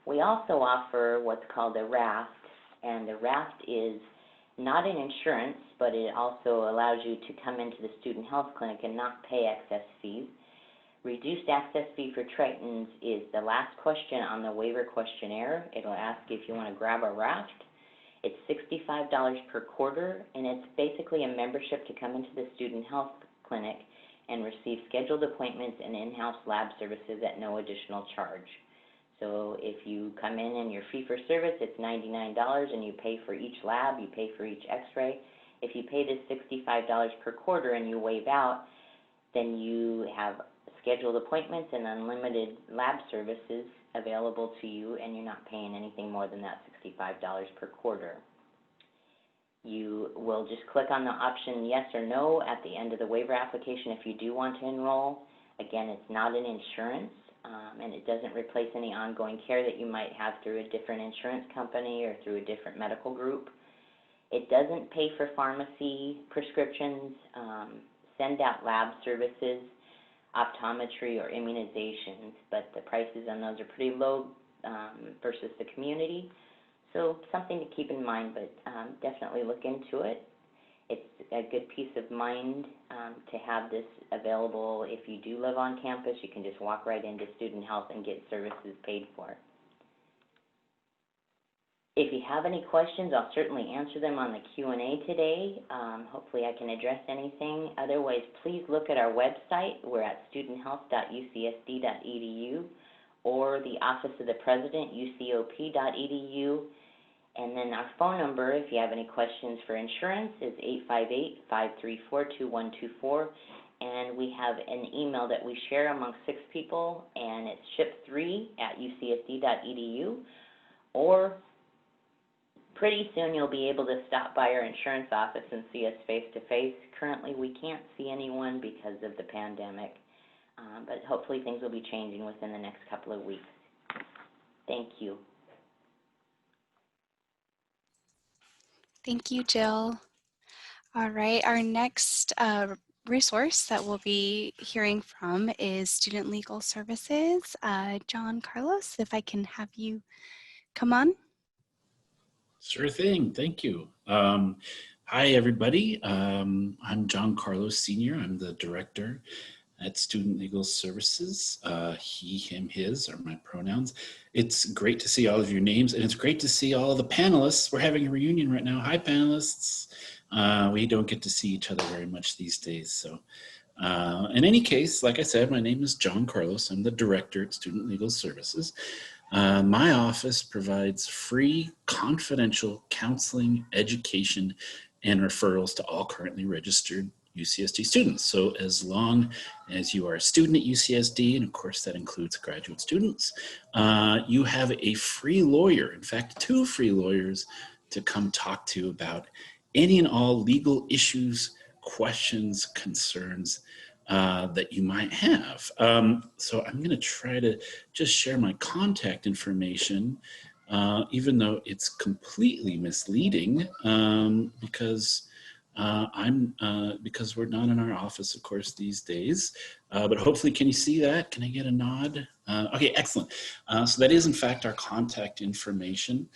[SPEAKER 7] We also offer what's called a raft, and the raft is not an insurance, but it also allows you to come into the student health clinic and not pay excess fees. Reduced access fee for Tritons is the last question on the waiver questionnaire. It'll ask if you want to grab a raft. It's $65 per quarter, and it's basically a membership to come into the student health clinic and receive scheduled appointments and in-house lab services at no additional charge. So if you come in and you're fee-for-service, it's $99, and you pay for each lab, you pay for each x-ray. If you pay this $65 per quarter and you waive out, then you have scheduled appointments and unlimited lab services available to you, and you're not paying anything more than that $65 per quarter. You will just click on the option yes or no at the end of the waiver application if you do want to enroll. Again, it's not an insurance, and it doesn't replace any ongoing care that you might have through a different insurance company or through a different medical group. It doesn't pay for pharmacy prescriptions, send out lab services, optometry, or immunizations, but the prices on those are pretty low versus the community. So something to keep in mind, but definitely look into it. It's a good peace of mind to have this available. If you do live on campus, you can just walk right into student health and get services paid for. If you have any questions, I'll certainly answer them on the Q&A today. Hopefully I can address anything. Otherwise, please look at our website. We're at studenthealth.ucsd.edu or the Office of the President, ucop.edu. And then our phone number, if you have any questions for insurance, is 858-534-2124. And we have an email that we share among 6 people, and it's ship3@ucsd.edu. Or pretty soon you'll be able to stop by our insurance office and see us face-to-face. Currently we can't see anyone because of the pandemic, but hopefully things will be changing within the next couple of weeks. Thank you.
[SPEAKER 1] Thank you, Jill. All right, our next resource that we'll be hearing from is Student Legal Services. John Carlos, if I can have you come on.
[SPEAKER 8] Sure thing, thank you. Hi, everybody. I'm John Carlos Sr. I'm the director at Student Legal Services. He, him, his are my pronouns. It's great to see all of your names, and it's great to see all of the panelists. We're having a reunion right now. Hi, panelists. We don't get to see each other very much these days. So in any case, like I said, my name is John Carlos. I'm the director at Student Legal Services. My office provides free, confidential counseling, education, and referrals to all currently registered UCSD students. So as long as you are a student at UCSD, and of course that includes graduate students, you have a free lawyer, in fact, 2 free lawyers to come talk to about any and all legal issues, questions, concerns that you might have. So I'm going to try to just share my contact information, even though it's completely misleading, because we're not in our office, of course, these days. But hopefully, can you see that? Can I get a nod? Okay, excellent. So that is, in fact, our contact information.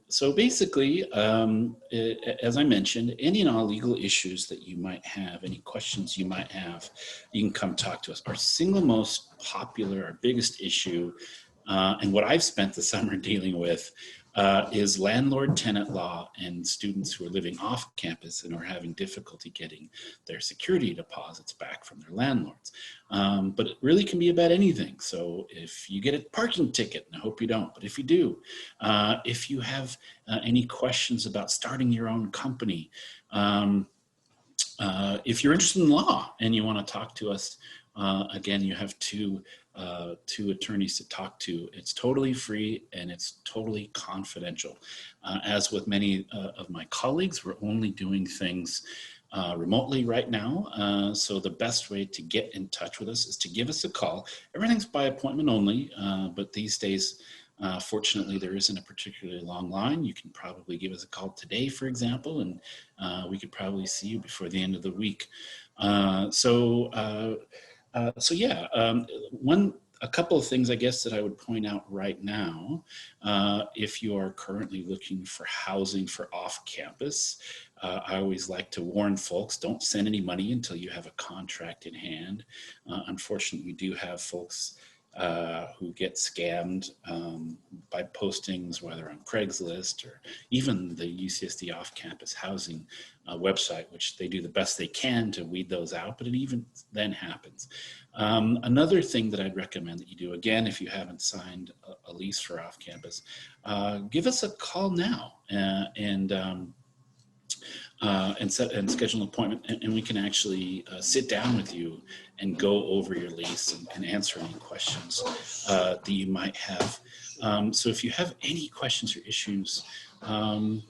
[SPEAKER 8] So basically, as I mentioned, any and all legal issues that you might have, any questions you might have, you can come talk to us. Our single most popular, our biggest issue, and what I've spent the summer dealing with is landlord-tenant law and students who are living off campus and are having difficulty getting their security deposits back from their landlords. But it really can be about anything. So if you get a parking ticket, and I hope you don't, but if you do, if you have any questions about starting your own company, If you're interested in law and you want to talk to us, again, you have two attorneys to talk to. It's totally free and it's totally confidential. As with many of my colleagues, we're only doing things remotely right now. So the best way to get in touch with us is to give us a call. Everything's by appointment only, but these days, fortunately, there isn't a particularly long line. You can probably give us a call today, for example, and we could probably see you before the end of the week. So yeah, a couple of things I guess that I would point out right now, if you are currently looking for housing for off campus, I always like to warn folks, don't send any money until you have a contract in hand. Unfortunately, we do have folks who get scammed by postings, whether on Craigslist or even the UCSD off-campus housing website, which they do the best they can to weed those out, but it even then happens. Another thing that I'd recommend that you do, again, if you haven't signed a lease for off-campus, give us a call now and schedule an appointment, and we can actually sit down with you and go over your lease and answer any questions that you might have. So if you have any questions or issues,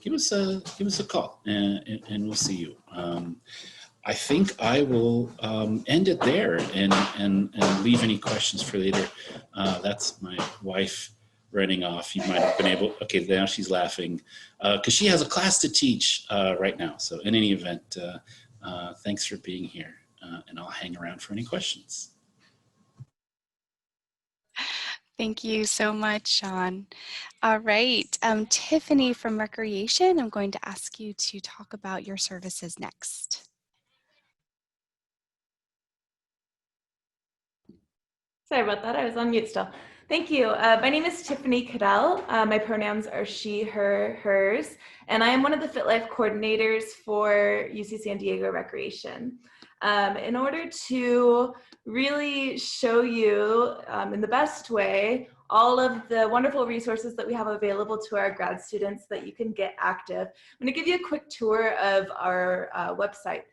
[SPEAKER 8] give us a call and we'll see you. I think I will end it there and leave any questions for later. That's my wife running off. You might have been able, okay, now she's laughing because she has a class to teach right now. So in any event, thanks for being here and I'll hang around for any questions.
[SPEAKER 1] Thank you so much, Sean. All right, Tiffany from Recreation, I'm going to ask you to talk about your services next.
[SPEAKER 9] Sorry about that, I was on mute still. Thank you. My name is Tiffany Cadell. My pronouns are she, her, hers, and I am one of the Fit Life coordinators for UC San Diego Recreation. In order to really show you in the best way all of the wonderful resources that we have available to our grad students that you can get active, I'm going to give you a quick tour of our website.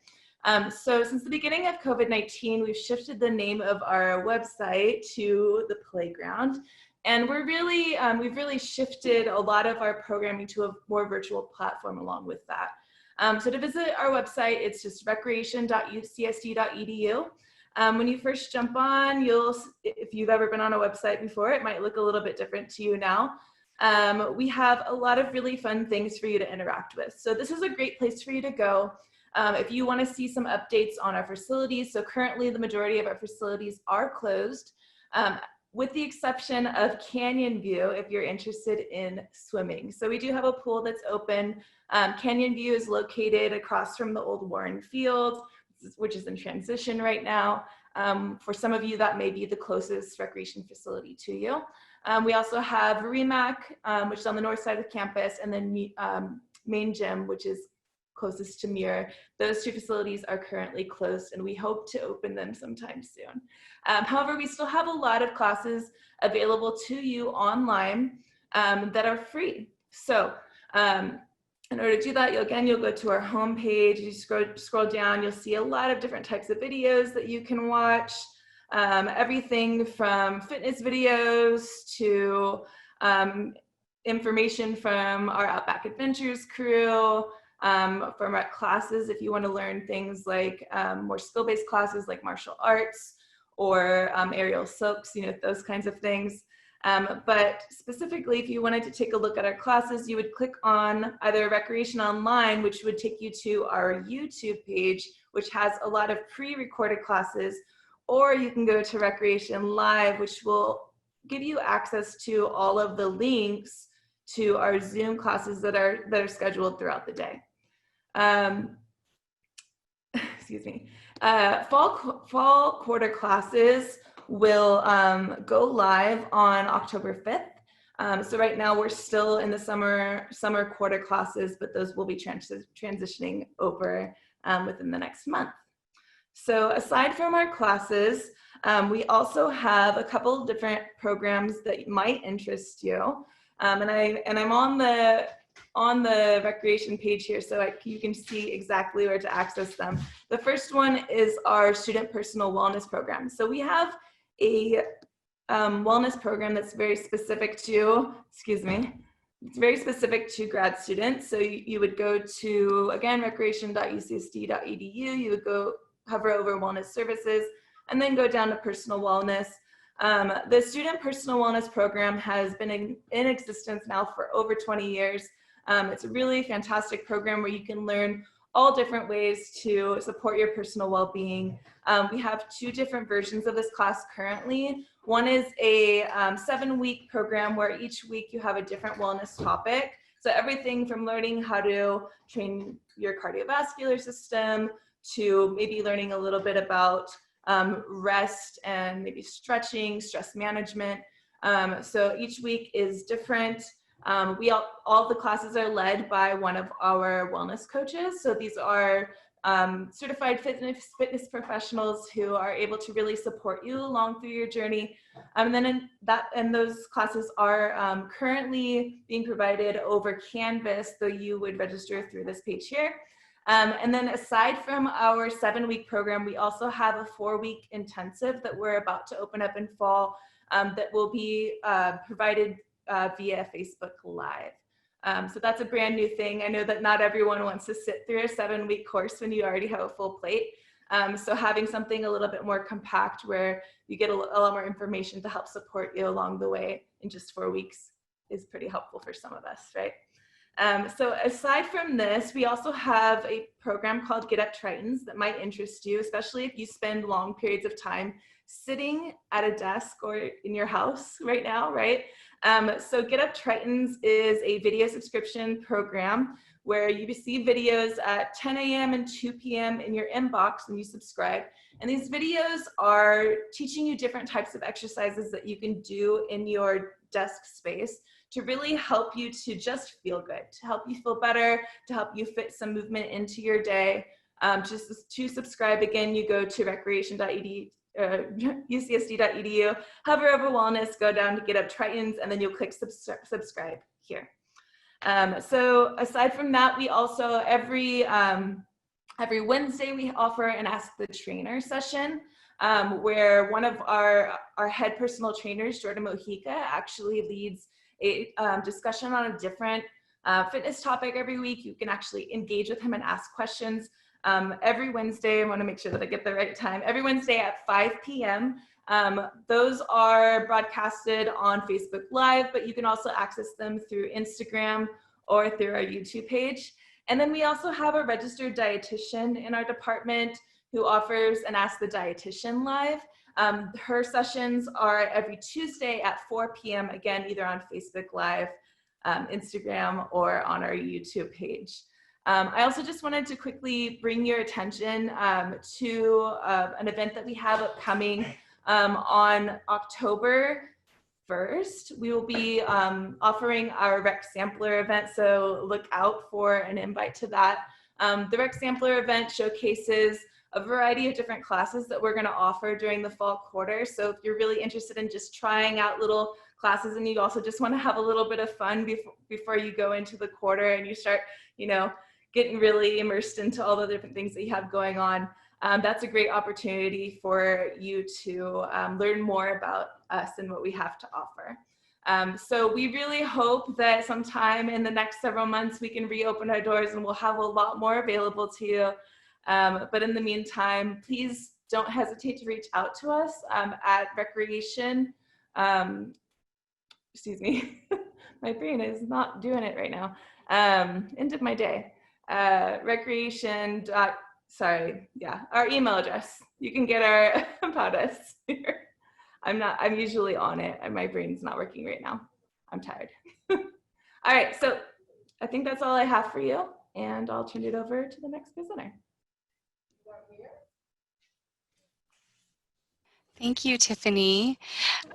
[SPEAKER 9] So since the beginning of COVID-19, we've shifted the name of our website to The Playground. And we've really shifted a lot of our programming to a more virtual platform along with that. So to visit our website, it's just recreation.ucsd.edu. When you first jump on, if you've ever been on a website before, it might look a little bit different to you now. We have a lot of really fun things for you to interact with. So this is a great place for you to go. If you want to see some updates on our facilities, so currently the majority of our facilities are closed, with the exception of Canyon View if you're interested in swimming. So we do have a pool that's open. Canyon View is located across from the old Warren Field, which is in transition right now. For some of you, that may be the closest recreation facility to you. We also have REMAC, which is on the north side of the campus, and then Main Gym, which is closest to Muir. Those two facilities are currently closed and we hope to open them sometime soon. However, we still have a lot of classes available to you online that are free. So in order to do that, you'll go to our homepage, you scroll down, you'll see a lot of different types of videos that you can watch. Everything from fitness videos to information from our Outback Adventures crew, from our classes if you want to learn things like more skill-based classes like martial arts or aerial silks, those kinds of things. But specifically, if you wanted to take a look at our classes, you would click on either Recreation Online, which would take you to our YouTube page, which has a lot of pre-recorded classes, or you can go to Recreation Live, which will give you access to all of the links to our Zoom classes that are scheduled throughout the day. Excuse me. Fall quarter classes will go live on October 5th. So right now we're still in the summer quarter classes, but those will be transitioning over within the next month. So aside from our classes, we also have a couple of different programs that might interest you. And I'm on on the recreation page here, so you can see exactly where to access them. The first one is our student personal wellness program. So we have a wellness program that's very specific to, it's very specific to grad students. So you would go to, again, recreation.ucsd.edu, you would go hover over wellness services, and then go down to personal wellness. The student personal wellness program has been in existence now for over 20 years. It's a really fantastic program where you can learn all different ways to support your personal well-being. We have 2 different versions of this class currently. One is a 7-week program where each week you have a different wellness topic. So everything from learning how to train your cardiovascular system to maybe learning a little bit about rest and maybe stretching, stress management. So each week is different. All the classes are led by one of our wellness coaches. So these are certified fitness professionals who are able to really support you along through your journey. And then those classes are currently being provided over Canvas, though you would register through this page here. And then aside from our 7-week program, we also have a 4-week intensive that we're about to open up in fall that will be provided via Facebook Live. So that's a brand new thing. I know that not everyone wants to sit through a 7-week course when you already have a full plate. So having something a little bit more compact where you get a lot more information to help support you along the way in just 4 weeks is pretty helpful for some of us, right? So aside from this, we also have a program called Get Up Tritons that might interest you, especially if you spend long periods of time sitting at a desk or in your house right now, right? So Get Up Tritons is a video subscription program where you receive videos at 10 a.m. and 2 p.m. in your inbox when you subscribe. And these videos are teaching you different types of exercises that you can do in your desk space to really help you to just feel good, to help you feel better, to help you fit some movement into your day. Just to subscribe, again, you go to recreation.edu, ucsd.edu, hover over wellness, go down to Get Up Tritons, and then you'll click subscribe here. So aside from that, we also every Wednesday we offer an Ask the Trainer session where one of our head personal trainers, Jordan Mojica, actually leads a discussion on a different fitness topic every week. You can actually engage with him and ask questions. Every Wednesday, I want to make sure that I get the right time, every Wednesday at 5 p.m. Those are broadcasted on Facebook Live, but you can also access them through Instagram or through our YouTube page. And then we also have a registered dietitian in our department who offers an Ask the Dietitian Live. Her sessions are every Tuesday at 4 p.m., again, either on Facebook Live, Instagram, or on our YouTube page. I also just wanted to quickly bring your attention to an event that we have upcoming on October 1st. We will be offering our Rec Sampler event, so look out for an invite to that. The Rec Sampler event showcases a variety of different classes that we're going to offer during the fall quarter. So if you're really interested in just trying out little classes and you also just want to have a little bit of fun before you go into the quarter and you start, getting really immersed into all the different things that you have going on, that's a great opportunity for you to learn more about us and what we have to offer. So we really hope that sometime in the next several months we can reopen our doors and we'll have a lot more available to you. But in the meantime, please don't hesitate to reach out to us at recreation. Excuse me, my brain is not doing it right now. End of my day. Our email address. You can get our about us here. I'm usually on it and my brain's not working right now. I'm tired. All right, so I think that's all I have for you and I'll turn it over to the next presenter.
[SPEAKER 1] Thank you, Tiffany.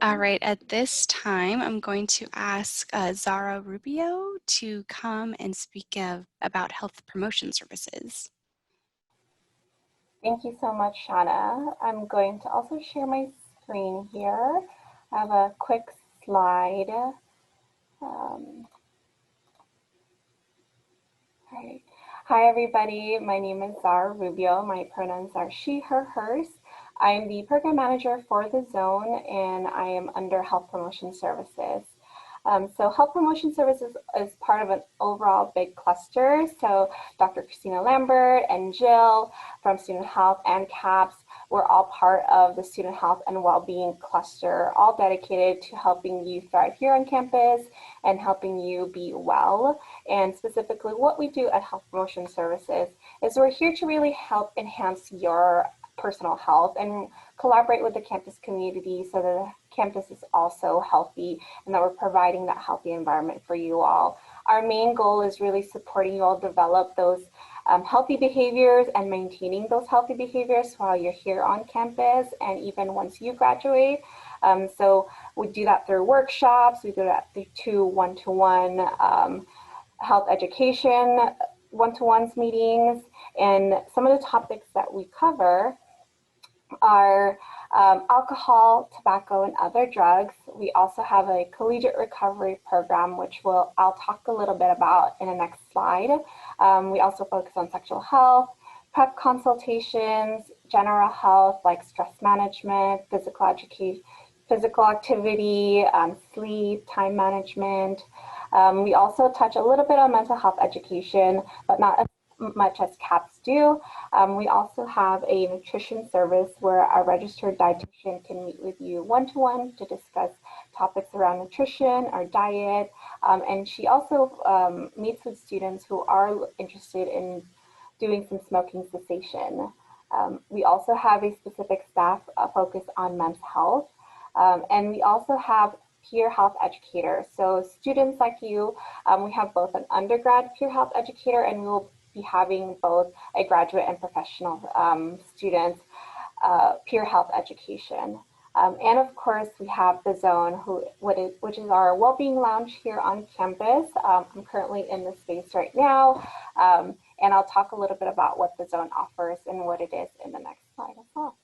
[SPEAKER 1] All right, at this time, I'm going to ask Zara Rubio to come and speak about health promotion services.
[SPEAKER 10] Thank you so much, Shauna. I'm going to also share my screen here. I have a quick slide. All right. Hi, everybody. My name is Zara Rubio. My pronouns are she, her, hers. I am the program manager for the zone, and I am under Health Promotion Services. So Health Promotion Services is part of an overall big cluster. So Dr. Christina Lambert and Jill from Student Health and CAPS, we're all part of the Student Health and Wellbeing cluster, all dedicated to helping you thrive here on campus and helping you be well. And specifically what we do at Health Promotion Services is we're here to really help enhance your personal health and collaborate with the campus community so that the campus is also healthy and that we're providing that healthy environment for you all. Our main goal is really supporting you all develop those healthy behaviors and maintaining those healthy behaviors while you're here on campus and even once you graduate. So we do that through workshops, we do that through one-to-one health education, one-to-ones meetings, and some of the topics that we cover are alcohol, tobacco, and other drugs. We also have a collegiate recovery program, which I'll talk a little bit about in the next slide. We also focus on sexual health, PrEP consultations, general health like stress management, physical education, physical activity, sleep, time management. We also touch a little bit on mental health education, but not as much as CAPS do. We also have a nutrition service where our registered dietitian can meet with you one-to-one to discuss topics around nutrition or diet. And she also meets with students who are interested in doing some smoking cessation. We also have a specific staff focus on men's health. And we also have peer health educators. So students like you, we have both an undergrad peer health educator, and we will be having both a graduate and professional students peer health education. And of course, we have the zone, which is our well-being lounge here on campus. I'm currently in the space right now, and I'll talk a little bit about what the zone offers and what it is in the next slide as well.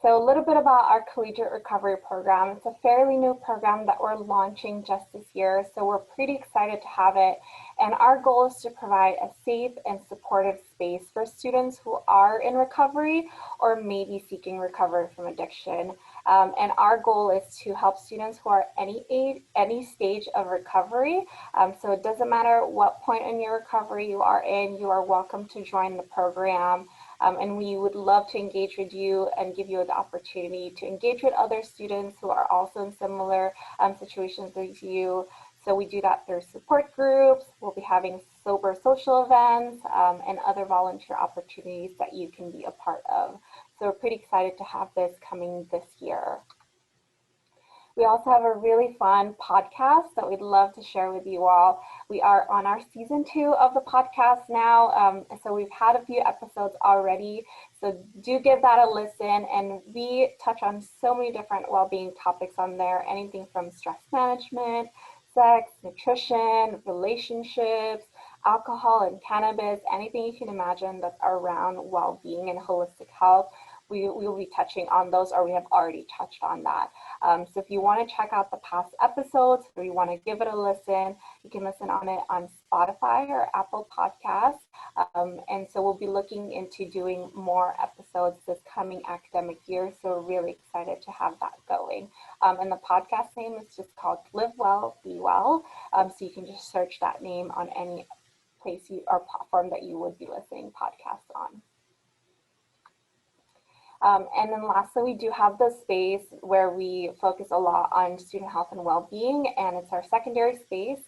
[SPEAKER 10] So a little bit about our collegiate recovery program. It's a fairly new program that we're launching just this year, so we're pretty excited to have it. And our goal is to provide a safe and supportive space for students who are in recovery or maybe seeking recovery from addiction. And our goal is to help students who are any age, any stage of recovery. So it doesn't matter what point in your recovery you are in, you are welcome to join the program. And we would love to engage with you and give you the opportunity to engage with other students who are also in similar situations as you. So we do that through support groups. We'll be having sober social events and other volunteer opportunities that you can be a part of. So we're pretty excited to have this coming this year. We also have a really fun podcast that we'd love to share with you all. We are on our season 2 of the podcast now. So we've had a few episodes already. So do give that a listen. And we touch on so many different well-being topics on there, anything from stress management, sex, nutrition, relationships, alcohol and cannabis, anything you can imagine that's around well-being and holistic health. We will be touching on those, or we have already touched on that. So if you want to check out the past episodes, or you want to give it a listen, you can listen on it on Spotify or Apple Podcasts. And so we'll be looking into doing more episodes this coming academic year. So we're really excited to have that going. And the podcast name is just called Live Well, Be Well. So you can just search that name on any place or platform that you would be listening podcasts on. And then lastly, we do have the space where we focus a lot on student health and well-being, and it's our secondary space.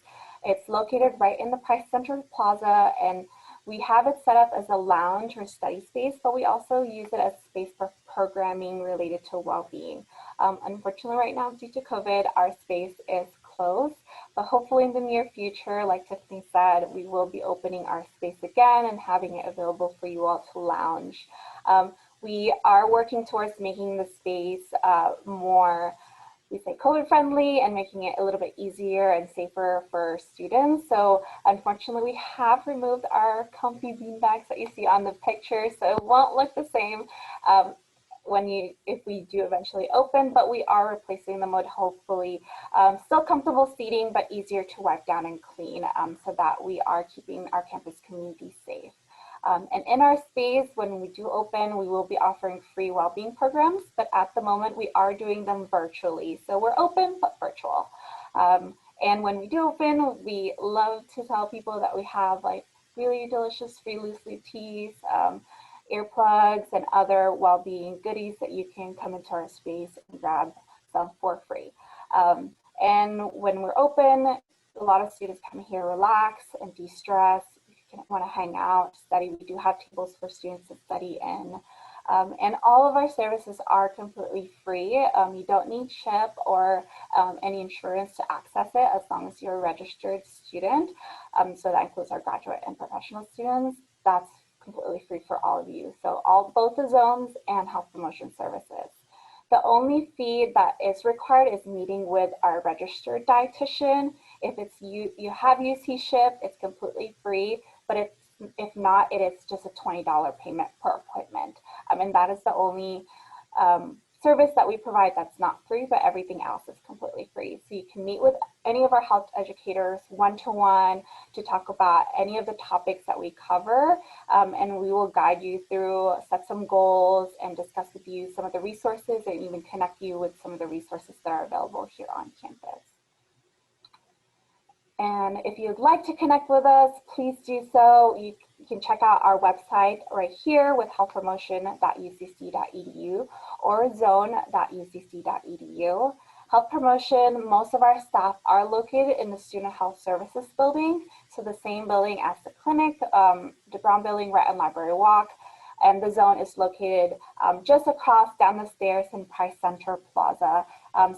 [SPEAKER 10] It's located right in the Price Center Plaza, and we have it set up as a lounge or study space, but we also use it as space for programming related to well-being. Unfortunately, right now, due to COVID, our space is closed, but hopefully in the near future, like Tiffany said, we will be opening our space again and having it available for you all to lounge. We are working towards making the space more, we say, COVID friendly and making it a little bit easier and safer for students. So unfortunately, we have removed our comfy beanbags that you see on the picture, so it won't look the same. if we do eventually open, but we are replacing them with hopefully still comfortable seating, but easier to wipe down and clean, so that we are keeping our campus community safe. And in our space, when we do open, we will be offering free well-being programs, but at the moment we are doing them virtually. So we're open, but virtual. And when we do open, we love to tell people that we have like really delicious free loose leaf teas, earplugs, and other well-being goodies that you can come into our space and grab some for free. And when we're open, a lot of students come here, relax and de-stress. If you want to hang out, study, we do have tables for students to study in. And all of our services are completely free. You don't need CHIP or any insurance to access it as long as you're a registered student. So that includes our graduate and professional students. That's completely free for all of you. So both the zones and health promotion services. The only fee that is required is meeting with our registered dietitian. If it's you have UC CHIP, it's completely free, but if not, it is just a $20 payment per appointment. And that is the only service that we provide that's not free, but everything else is completely free. So you can meet with any of our health educators one-to-one to talk about any of the topics that we cover, and we will guide you through, set some goals, and discuss with you some of the resources, and even connect you with some of the resources that are available here on campus. And if you'd like to connect with us, please do so. You can check out our website right here with healthpromotion.ucc.edu or zone.ucc.edu. Health Promotion, most of our staff are located in the Student Health Services building, so the same building as the clinic, the brown building right on Library Walk, and the zone is located just across down the stairs in Price Center Plaza,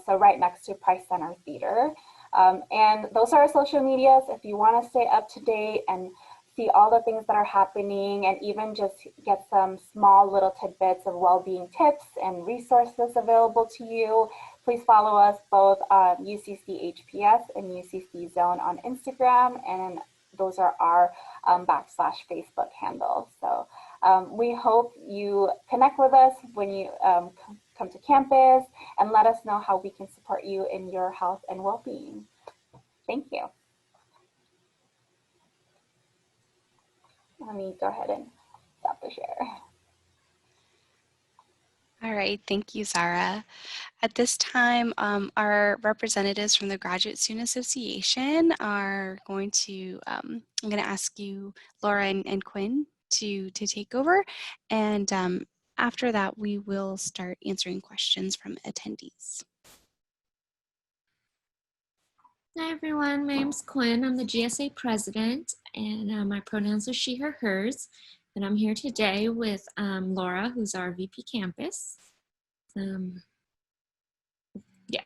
[SPEAKER 10] so right next to Price Center Theater. And those are our social medias. If you want to stay up to date and see all the things that are happening and even just get some small little tidbits of well-being tips and resources available to you, please follow us both UCC HPS and UCC Zone on Instagram, and those are our /Facebook handles. So we hope you connect with us when you come to campus and let us know how we can support you in your health and well-being. Thank you. Let me go ahead and stop the share.
[SPEAKER 1] All right, thank you, Zara. At this time, our representatives from the Graduate Student Association are going to, I'm going to ask you, Laura and Quinn, to take over. And after that, we will start answering questions from attendees.
[SPEAKER 11] Hi everyone, my name's Quinn. I'm the GSA president, and my pronouns are she, her, hers. And I'm here today with Laura, who's our VP campus. Yeah. Do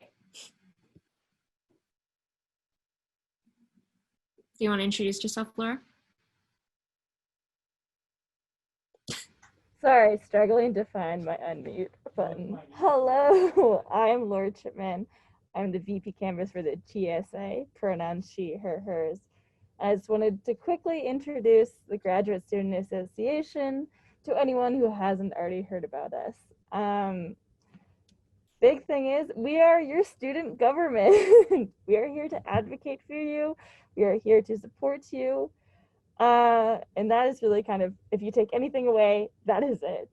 [SPEAKER 11] you want to introduce yourself, Laura?
[SPEAKER 12] Sorry, struggling to find my unmute button. Hello, I'm Laura Chipman. I'm the VP campus for the GSA, pronouns she, her, hers. I just wanted to quickly introduce the Graduate Student Association to anyone who hasn't already heard about us. Big thing is, we are your student government. We are here to advocate for you. We are here to support you. And that is really kind of, if you take anything away, that is it.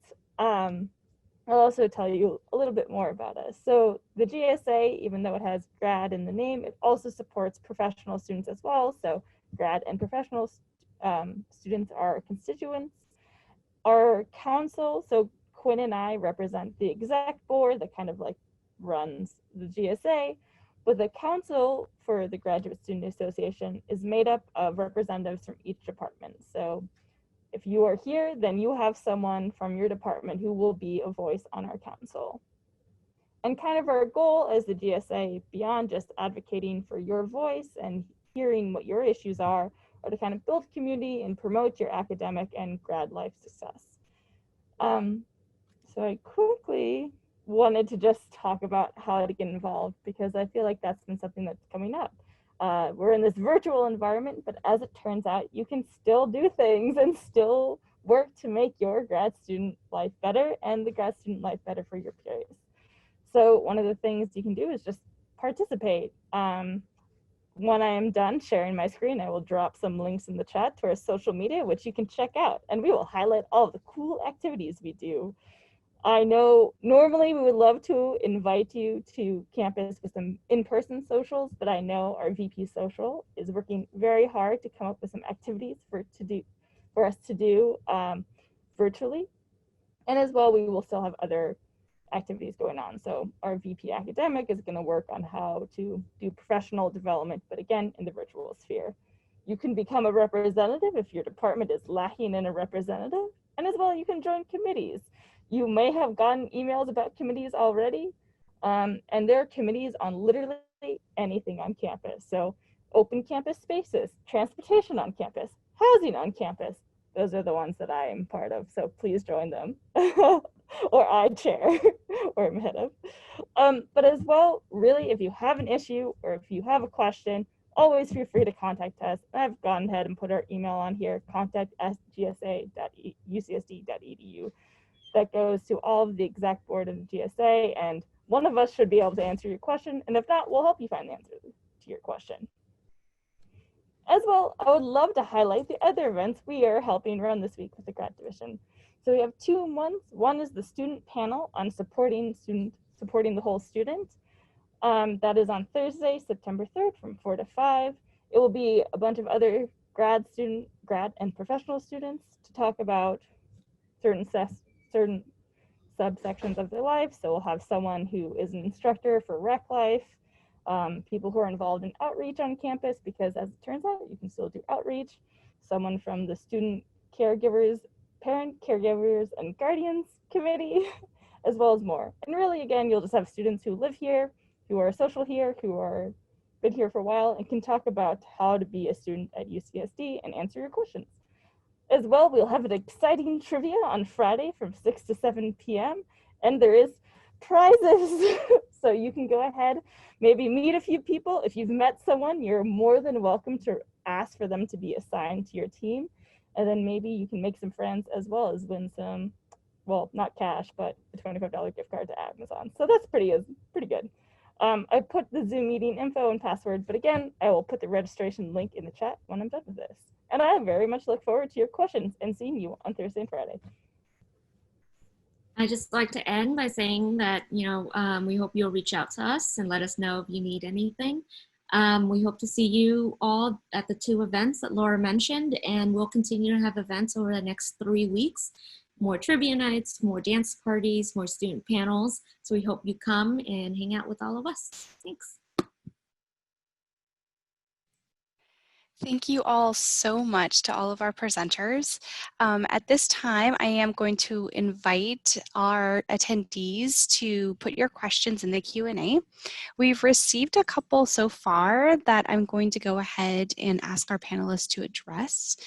[SPEAKER 12] I'll also tell you a little bit more about us. So the GSA, even though it has grad in the name, it also supports professional students as well. So grad and professional students are constituents. Our council, so Quinn and I represent the exec board that kind of like runs the GSA, but the council for the Graduate Student Association is made up of representatives from each department. So if you are here, then you have someone from your department who will be a voice on our council. And kind of our goal as the GSA, beyond just advocating for your voice and hearing what your issues are to kind of build community and promote your academic and grad life success. So I quickly wanted to just talk about how to get involved, because I feel like that's been something that's coming up. We're in this virtual environment, but as it turns out, you can still do things and still work to make your grad student life better and the grad student life better for your peers. So one of the things you can do is just participate. When I am done sharing my screen, I will drop some links in the chat to our social media, which you can check out, and we will highlight all of the cool activities we do. I know normally we would love to invite you to campus with some in-person socials, but I know our VP Social is working very hard to come up with some activities for us to do virtually. And as well, we will still have other activities going on. So our VP Academic is going to work on how to do professional development, but again, in the virtual sphere. You can become a representative if your department is lacking in a representative, and as well, you can join committees. You may have gotten emails about committees already, and there are committees on literally anything on campus. So open campus spaces, transportation on campus, housing on campus. Those are the ones that I am part of, so please join them. Or I chair, or I'm head of. But as well, really, if you have an issue or if you have a question, always feel free to contact us. I've gone ahead and put our email on here, contact@gsa.ucsd.edu. That goes to all of the exec board of the GSA, and one of us should be able to answer your question, and if not, we'll help you find the answer to your question. As well, I would love to highlight the other events we are helping run this week with the grad division. So we have 2 months. One is the student panel on supporting the whole student. That is on Thursday, September 3rd from 4 to 5. It will be a bunch of other grad and professional students to talk about certain subsections of their life. So we'll have someone who is an instructor for rec life, people who are involved in outreach on campus, because as it turns out, you can still do outreach, someone from the student caregivers, parent caregivers and guardians committee, as well as more. And really, again, you'll just have students who live here, who are social here, who are been here for a while, and can talk about how to be a student at UCSD and answer your questions. As well, we'll have an exciting trivia on Friday from 6 to 7 p.m. and there is prizes. So you can go ahead, maybe meet a few people. If you've met someone, you're more than welcome to ask for them to be assigned to your team. And then maybe you can make some friends as well as win some, well, not cash, but a $25 gift card to Amazon. So that's pretty good. I put the Zoom meeting info and password, but again, I will put the registration link in the chat when I'm done with this. And I very much look forward to your questions and seeing you on Thursday and Friday.
[SPEAKER 11] I just like to end by saying that, we hope you'll reach out to us and let us know if you need anything. We hope to see you all at the 2 events that Laura mentioned, and we'll continue to have events over the next 3 weeks. More trivia nights, more dance parties, more student panels. So we hope you come and hang out with all of us. Thanks.
[SPEAKER 1] Thank you all so much to all of our presenters. At this time, I am going to invite our attendees to put your questions in the Q&A. We've received a couple so far that I'm going to go ahead and ask our panelists to address.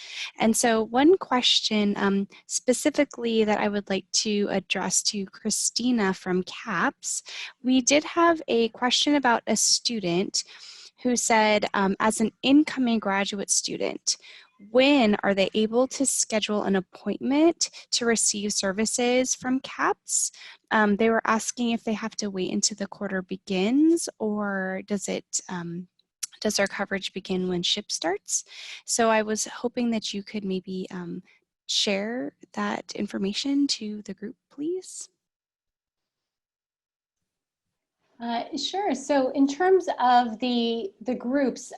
[SPEAKER 1] And so one question specifically that I would like to address to Christina from CAPS, we did have a question about a student who said, as an incoming graduate student, when are they able to schedule an appointment to receive services from CAPS? They were asking if they have to wait until the quarter begins, or does their coverage begin when SHIP starts? So I was hoping that you could maybe share that information to the group, please.
[SPEAKER 3] Sure. So in terms of the groups,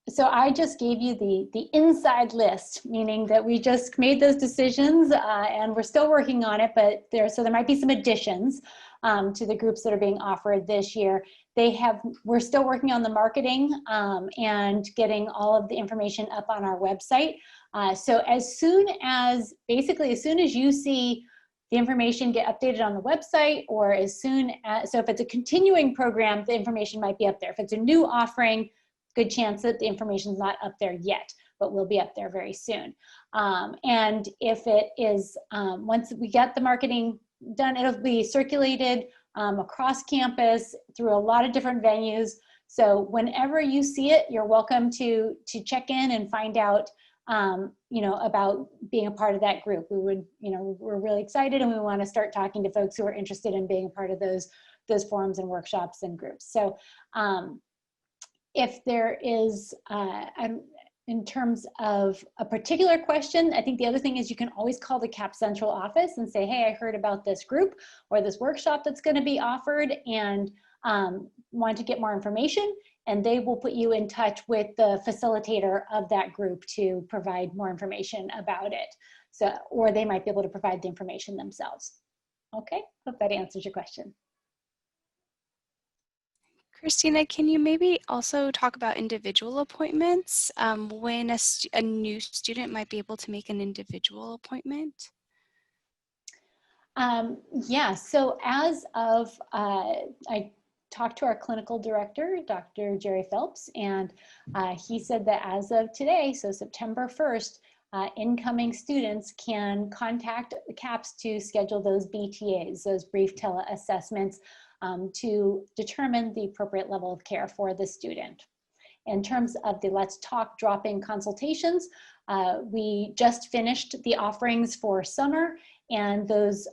[SPEAKER 3] so I just gave you the inside list, meaning that we just made those decisions and we're still working on it, but there might be some additions to the groups that are being offered this year. We're still working on the marketing and getting all of the information up on our website. So as soon as you see the information get updated on the website, or so if it's a continuing program, the information might be up there. If it's a new offering, good chance that the information's not up there yet, but will be up there very soon. And if it is, once we get the marketing done, it'll be circulated across campus through a lot of different venues. So whenever you see it, you're welcome to check in and find out you know, about being a part of that group. We would, you know, we're really excited and we want to start talking to folks who are interested in being a part of those forums and workshops and groups. So if there is, in terms of a particular question, I think the other thing is you can always call the CAP Central office and say, hey, I heard about this group or this workshop that's going to be offered and want to get more information. And they will put you in touch with the facilitator of that group to provide more information about it. So, or they might be able to provide the information themselves. Okay, hope that answers your question.
[SPEAKER 1] Christina, can you maybe also talk about individual appointments, when a new student might be able to make an individual appointment?
[SPEAKER 3] Yeah, so as of, I talked to our clinical director, Dr. Jerry Phelps, and he said that as of today, so September 1st, incoming students can contact the CAPS to schedule those BTAs, those brief tele-assessments, to determine the appropriate level of care for the student. In terms of the Let's Talk drop-in consultations, we just finished the offerings for summer, and those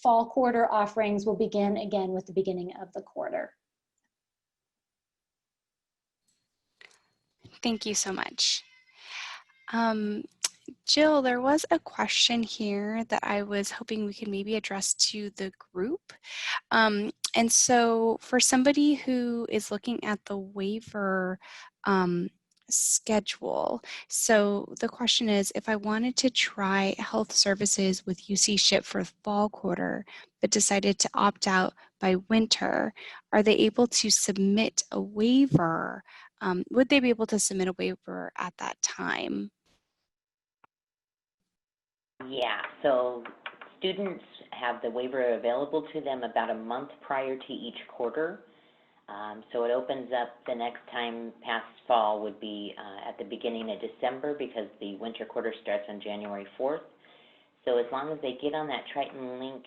[SPEAKER 3] fall quarter offerings will begin again with the beginning of the quarter.
[SPEAKER 1] Thank you so much. Jill, there was a question here that I was hoping we could maybe address to the group. And so for somebody who is looking at the waiver schedule, so the question is, if I wanted to try health services with UC SHIP for fall quarter, but decided to opt out by winter, are they able to submit a waiver? Would they be able to submit a waiver at that time?
[SPEAKER 7] Yeah, so students have the waiver available to them about a month prior to each quarter. So it opens up the next time past fall would be at the beginning of December because the winter quarter starts on January 4th. So as long as they get on that Triton link,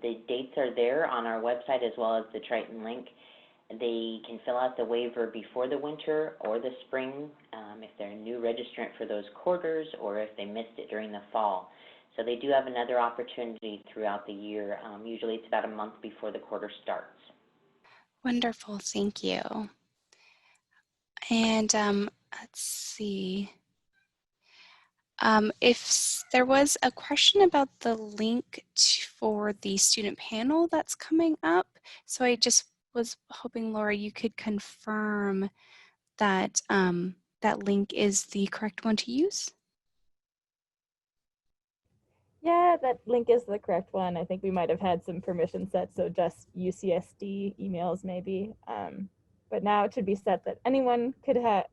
[SPEAKER 7] the dates are there on our website as well as the Triton link. They can fill out the waiver before the winter or the spring if they're a new registrant for those quarters or if they missed it during the fall. So they do have another opportunity throughout the year. Usually it's about a month before the quarter starts.
[SPEAKER 1] Wonderful, thank you. And let's see. If there was a question about the link for the student panel that's coming up, so I just was hoping, Laura, you could confirm that that link is the correct one to use.
[SPEAKER 12] Yeah, that link is the correct one. I think we might have had some permission set, so just UCSD emails maybe. But now it should be set that anyone could have,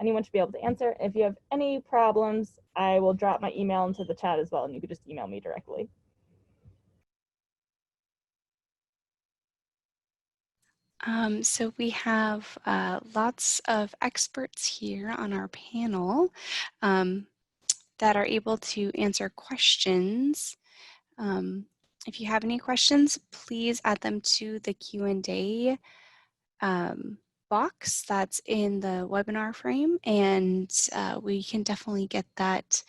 [SPEAKER 12] anyone should be able to answer. If you have any problems, I will drop my email into the chat as well, and you could just email me directly.
[SPEAKER 1] So we have lots of experts here on our panel that are able to answer questions. If you have any questions, please add them to the Q&A box that's in the webinar frame, and we can definitely get that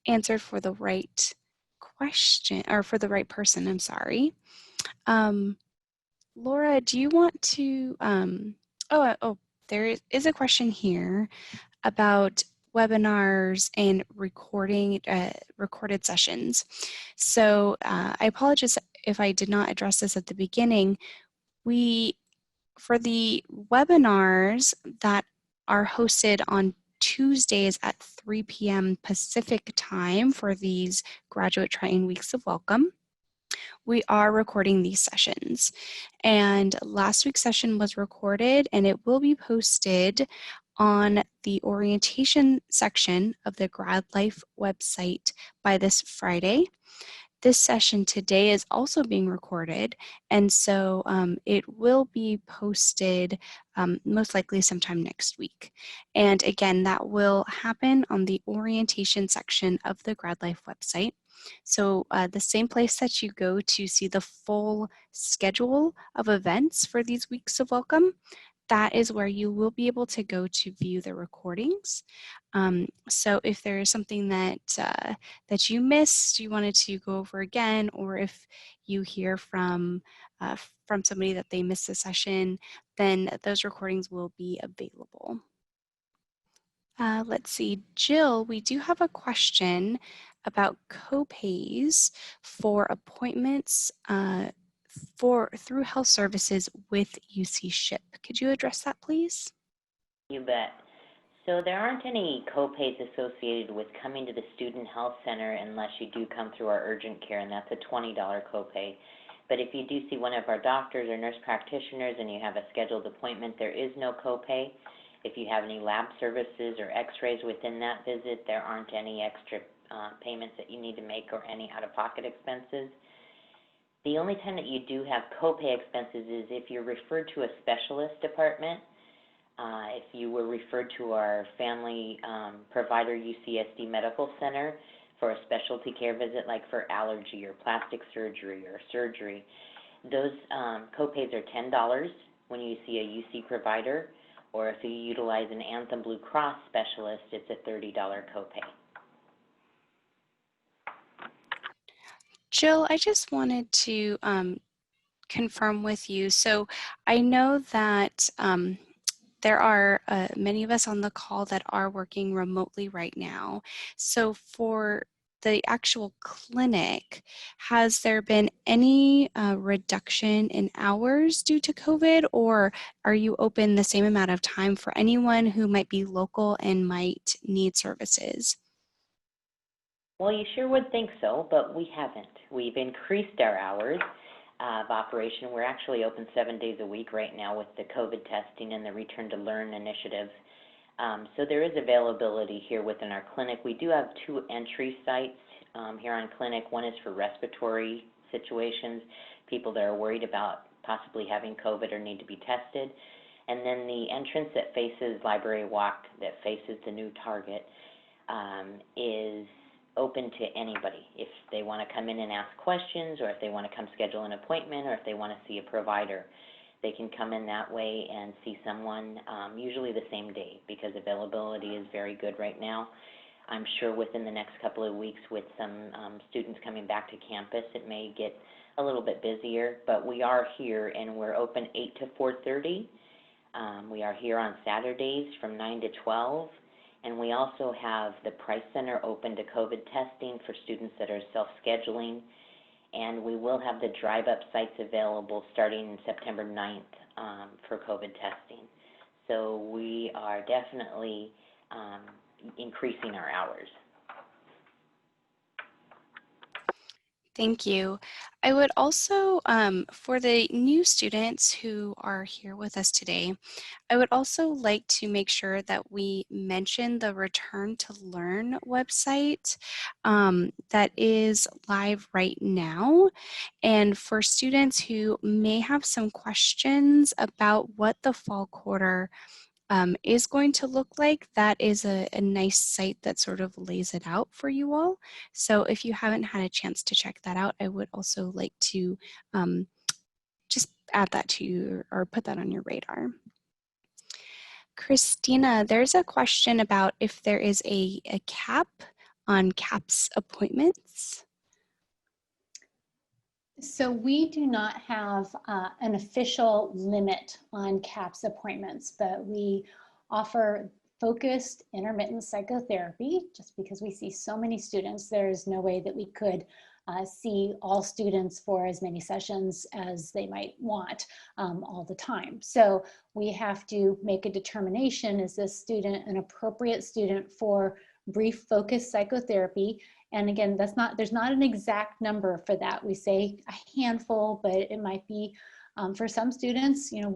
[SPEAKER 1] answered for the right question, or for the right person, I'm sorry. Laura, do you want to, there is a question here about webinars and recorded sessions. So I apologize if I did not address this at the beginning. For the webinars that are hosted on Tuesdays at 3 p.m. Pacific time for these graduate Triton Weeks of Welcome, we are recording these sessions. And last week's session was recorded and it will be posted on the orientation section of the Grad Life website by this Friday. This session today is also being recorded, and so it will be posted most likely sometime next week. And again, that will happen on the orientation section of the Grad Life website. So the same place that you go to see the full schedule of events for these weeks of welcome, that is where you will be able to go to view the recordings. So if there is something that that you missed, you wanted to go over again, or if you hear from somebody that they missed a session, then those recordings will be available. Let's see, Jill, we do have a question about copays for appointments through health services with UC SHIP. Could you address that, please?
[SPEAKER 7] You bet. So there aren't any copays associated with coming to the Student Health Center unless you do come through our urgent care, and that's a $20 copay. But if you do see one of our doctors or nurse practitioners and you have a scheduled appointment, there is no copay. If you have any lab services or x-rays within that visit, there aren't any extra payments that you need to make or any out-of-pocket expenses. The only time that you do have copay expenses is if you're referred to a specialist department. If you were referred to our family provider UCSD Medical Center for a specialty care visit, like for allergy or plastic surgery or surgery, those copays are $10 when you see a UC provider, or if you utilize an Anthem Blue Cross specialist, it's a $30 copay.
[SPEAKER 1] Jill, I just wanted to confirm with you. So I know that there are many of us on the call that are working remotely right now. So for the actual clinic, has there been any reduction in hours due to COVID, or are you open the same amount of time for anyone who might be local and might need services?
[SPEAKER 7] Well, you sure would think so, but we haven't. We've increased our hours of operation. We're actually open 7 days a week right now with the COVID testing and the Return to Learn initiative. So there is availability here within our clinic. We do have 2 entry sites here on clinic. One is for respiratory situations, people that are worried about possibly having COVID or need to be tested. And then the entrance that faces Library Walk, that faces the new Target, is open to anybody. If they want to come in and ask questions, or if they want to come schedule an appointment, or if they want to see a provider, they can come in that way and see someone, usually the same day, because availability is very good right now. I'm sure within the next couple of weeks, with some students coming back to campus, it may get a little bit busier, but we are here and we're open 8 to 4:30. We are here on Saturdays from 9 to 12. And we also have the Price Center open to COVID testing for students that are self-scheduling. And we will have the drive-up sites available starting September 9th for COVID testing. So we are definitely increasing our hours.
[SPEAKER 1] Thank you. I would also, for the new students who are here with us today, I would also like to make sure that we mention the Return to Learn website that is live right now. And for students who may have some questions about what the fall quarter is going to look like, that is a nice site that sort of lays it out for you all. So if you haven't had a chance to check that out, I would also like to just add that to you or put that on your radar. Christina, there's a question about if there is a cap on CAPS appointments.
[SPEAKER 3] So we do not have an official limit on CAPS appointments, but we offer focused intermittent psychotherapy. Just because we see so many students, there's no way that we could see all students for as many sessions as they might want all the time. So we have to make a determination, is this student an appropriate student for brief focused psychotherapy? And again, there's not an exact number for that. We say a handful, but it might be for some students, you know,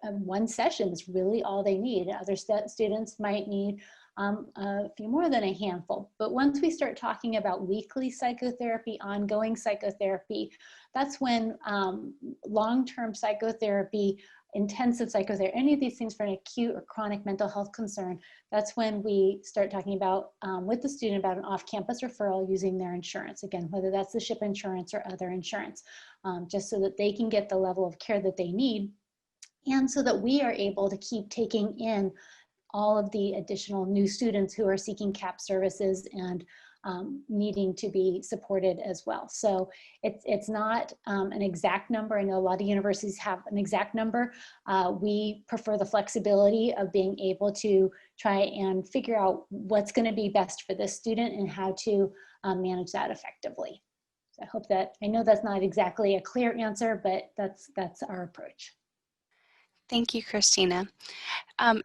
[SPEAKER 3] one session is really all they need. Other students might need a few more than a handful. But once we start talking about weekly psychotherapy, ongoing psychotherapy, that's when long-term psychotherapy, intensive psychotherapy, any of these things for an acute or chronic mental health concern, that's when we start talking about with the student about an off-campus referral using their insurance. Again, whether that's the SHIP insurance or other insurance, just so that they can get the level of care that they need and so that we are able to keep taking in all of the additional new students who are seeking CAP services and needing to be supported as well. So it's not an exact number. I know a lot of universities have an exact number. We prefer the flexibility of being able to try and figure out what's going to be best for this student and how to manage that effectively. So I hope that, I know that's not exactly a clear answer, but that's our approach.
[SPEAKER 1] Thank you, Christina.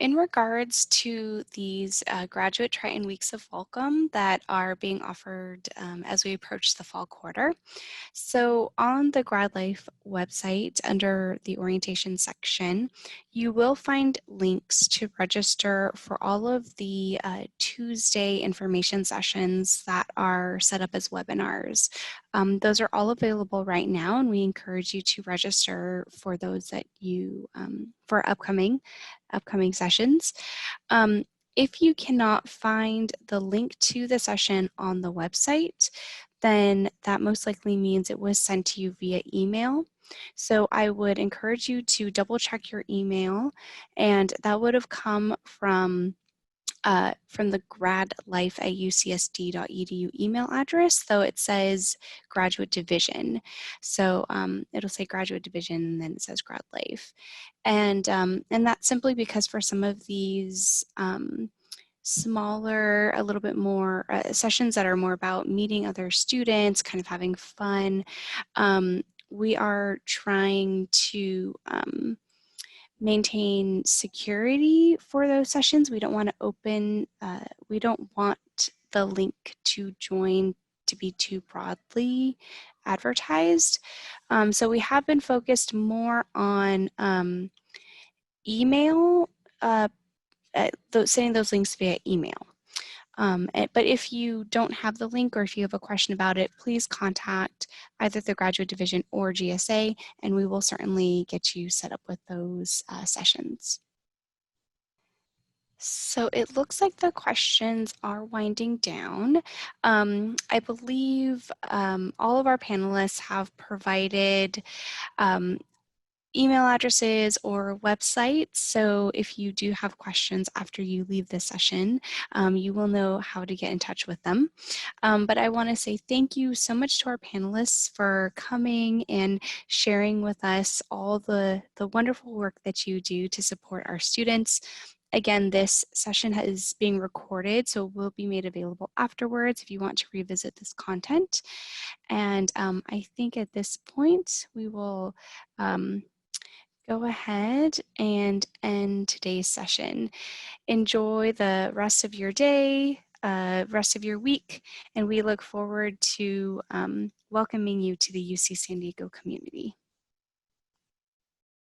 [SPEAKER 1] In regards to these graduate Triton Weeks of Welcome that are being offered as we approach the fall quarter, so on the Grad Life website under the orientation section, you will find links to register for all of the Tuesday information sessions that are set up as webinars. Those are all available right now, and we encourage you to register for those that you, for upcoming sessions. If you cannot find the link to the session on the website, then that most likely means it was sent to you via email. So I would encourage you to double check your email, and that would have come from the gradlife@ucsd.edu email address, though it says graduate division. So it'll say graduate division, and then it says Grad Life. And that's simply because for some of these smaller, a little bit more sessions that are more about meeting other students, kind of having fun, we are trying to maintain security for those sessions. We don't want to open, we don't want the link to join to be too broadly advertised. So we have been focused more on email, sending those links via email. But if you don't have the link or if you have a question about it, please contact either the Graduate Division or GSA, and we will certainly get you set up with those sessions. So it looks like the questions are winding down. I believe all of our panelists have provided email addresses or websites. So if you do have questions after you leave this session, you will know how to get in touch with them. But I want to say thank you so much to our panelists for coming and sharing with us all the wonderful work that you do to support our students. Again, this session is being recorded, so it will be made available afterwards if you want to revisit this content. And I think at this point, we will go ahead and end today's session. Enjoy the rest of your day, rest of your week, and we look forward to welcoming you to the UC San Diego community.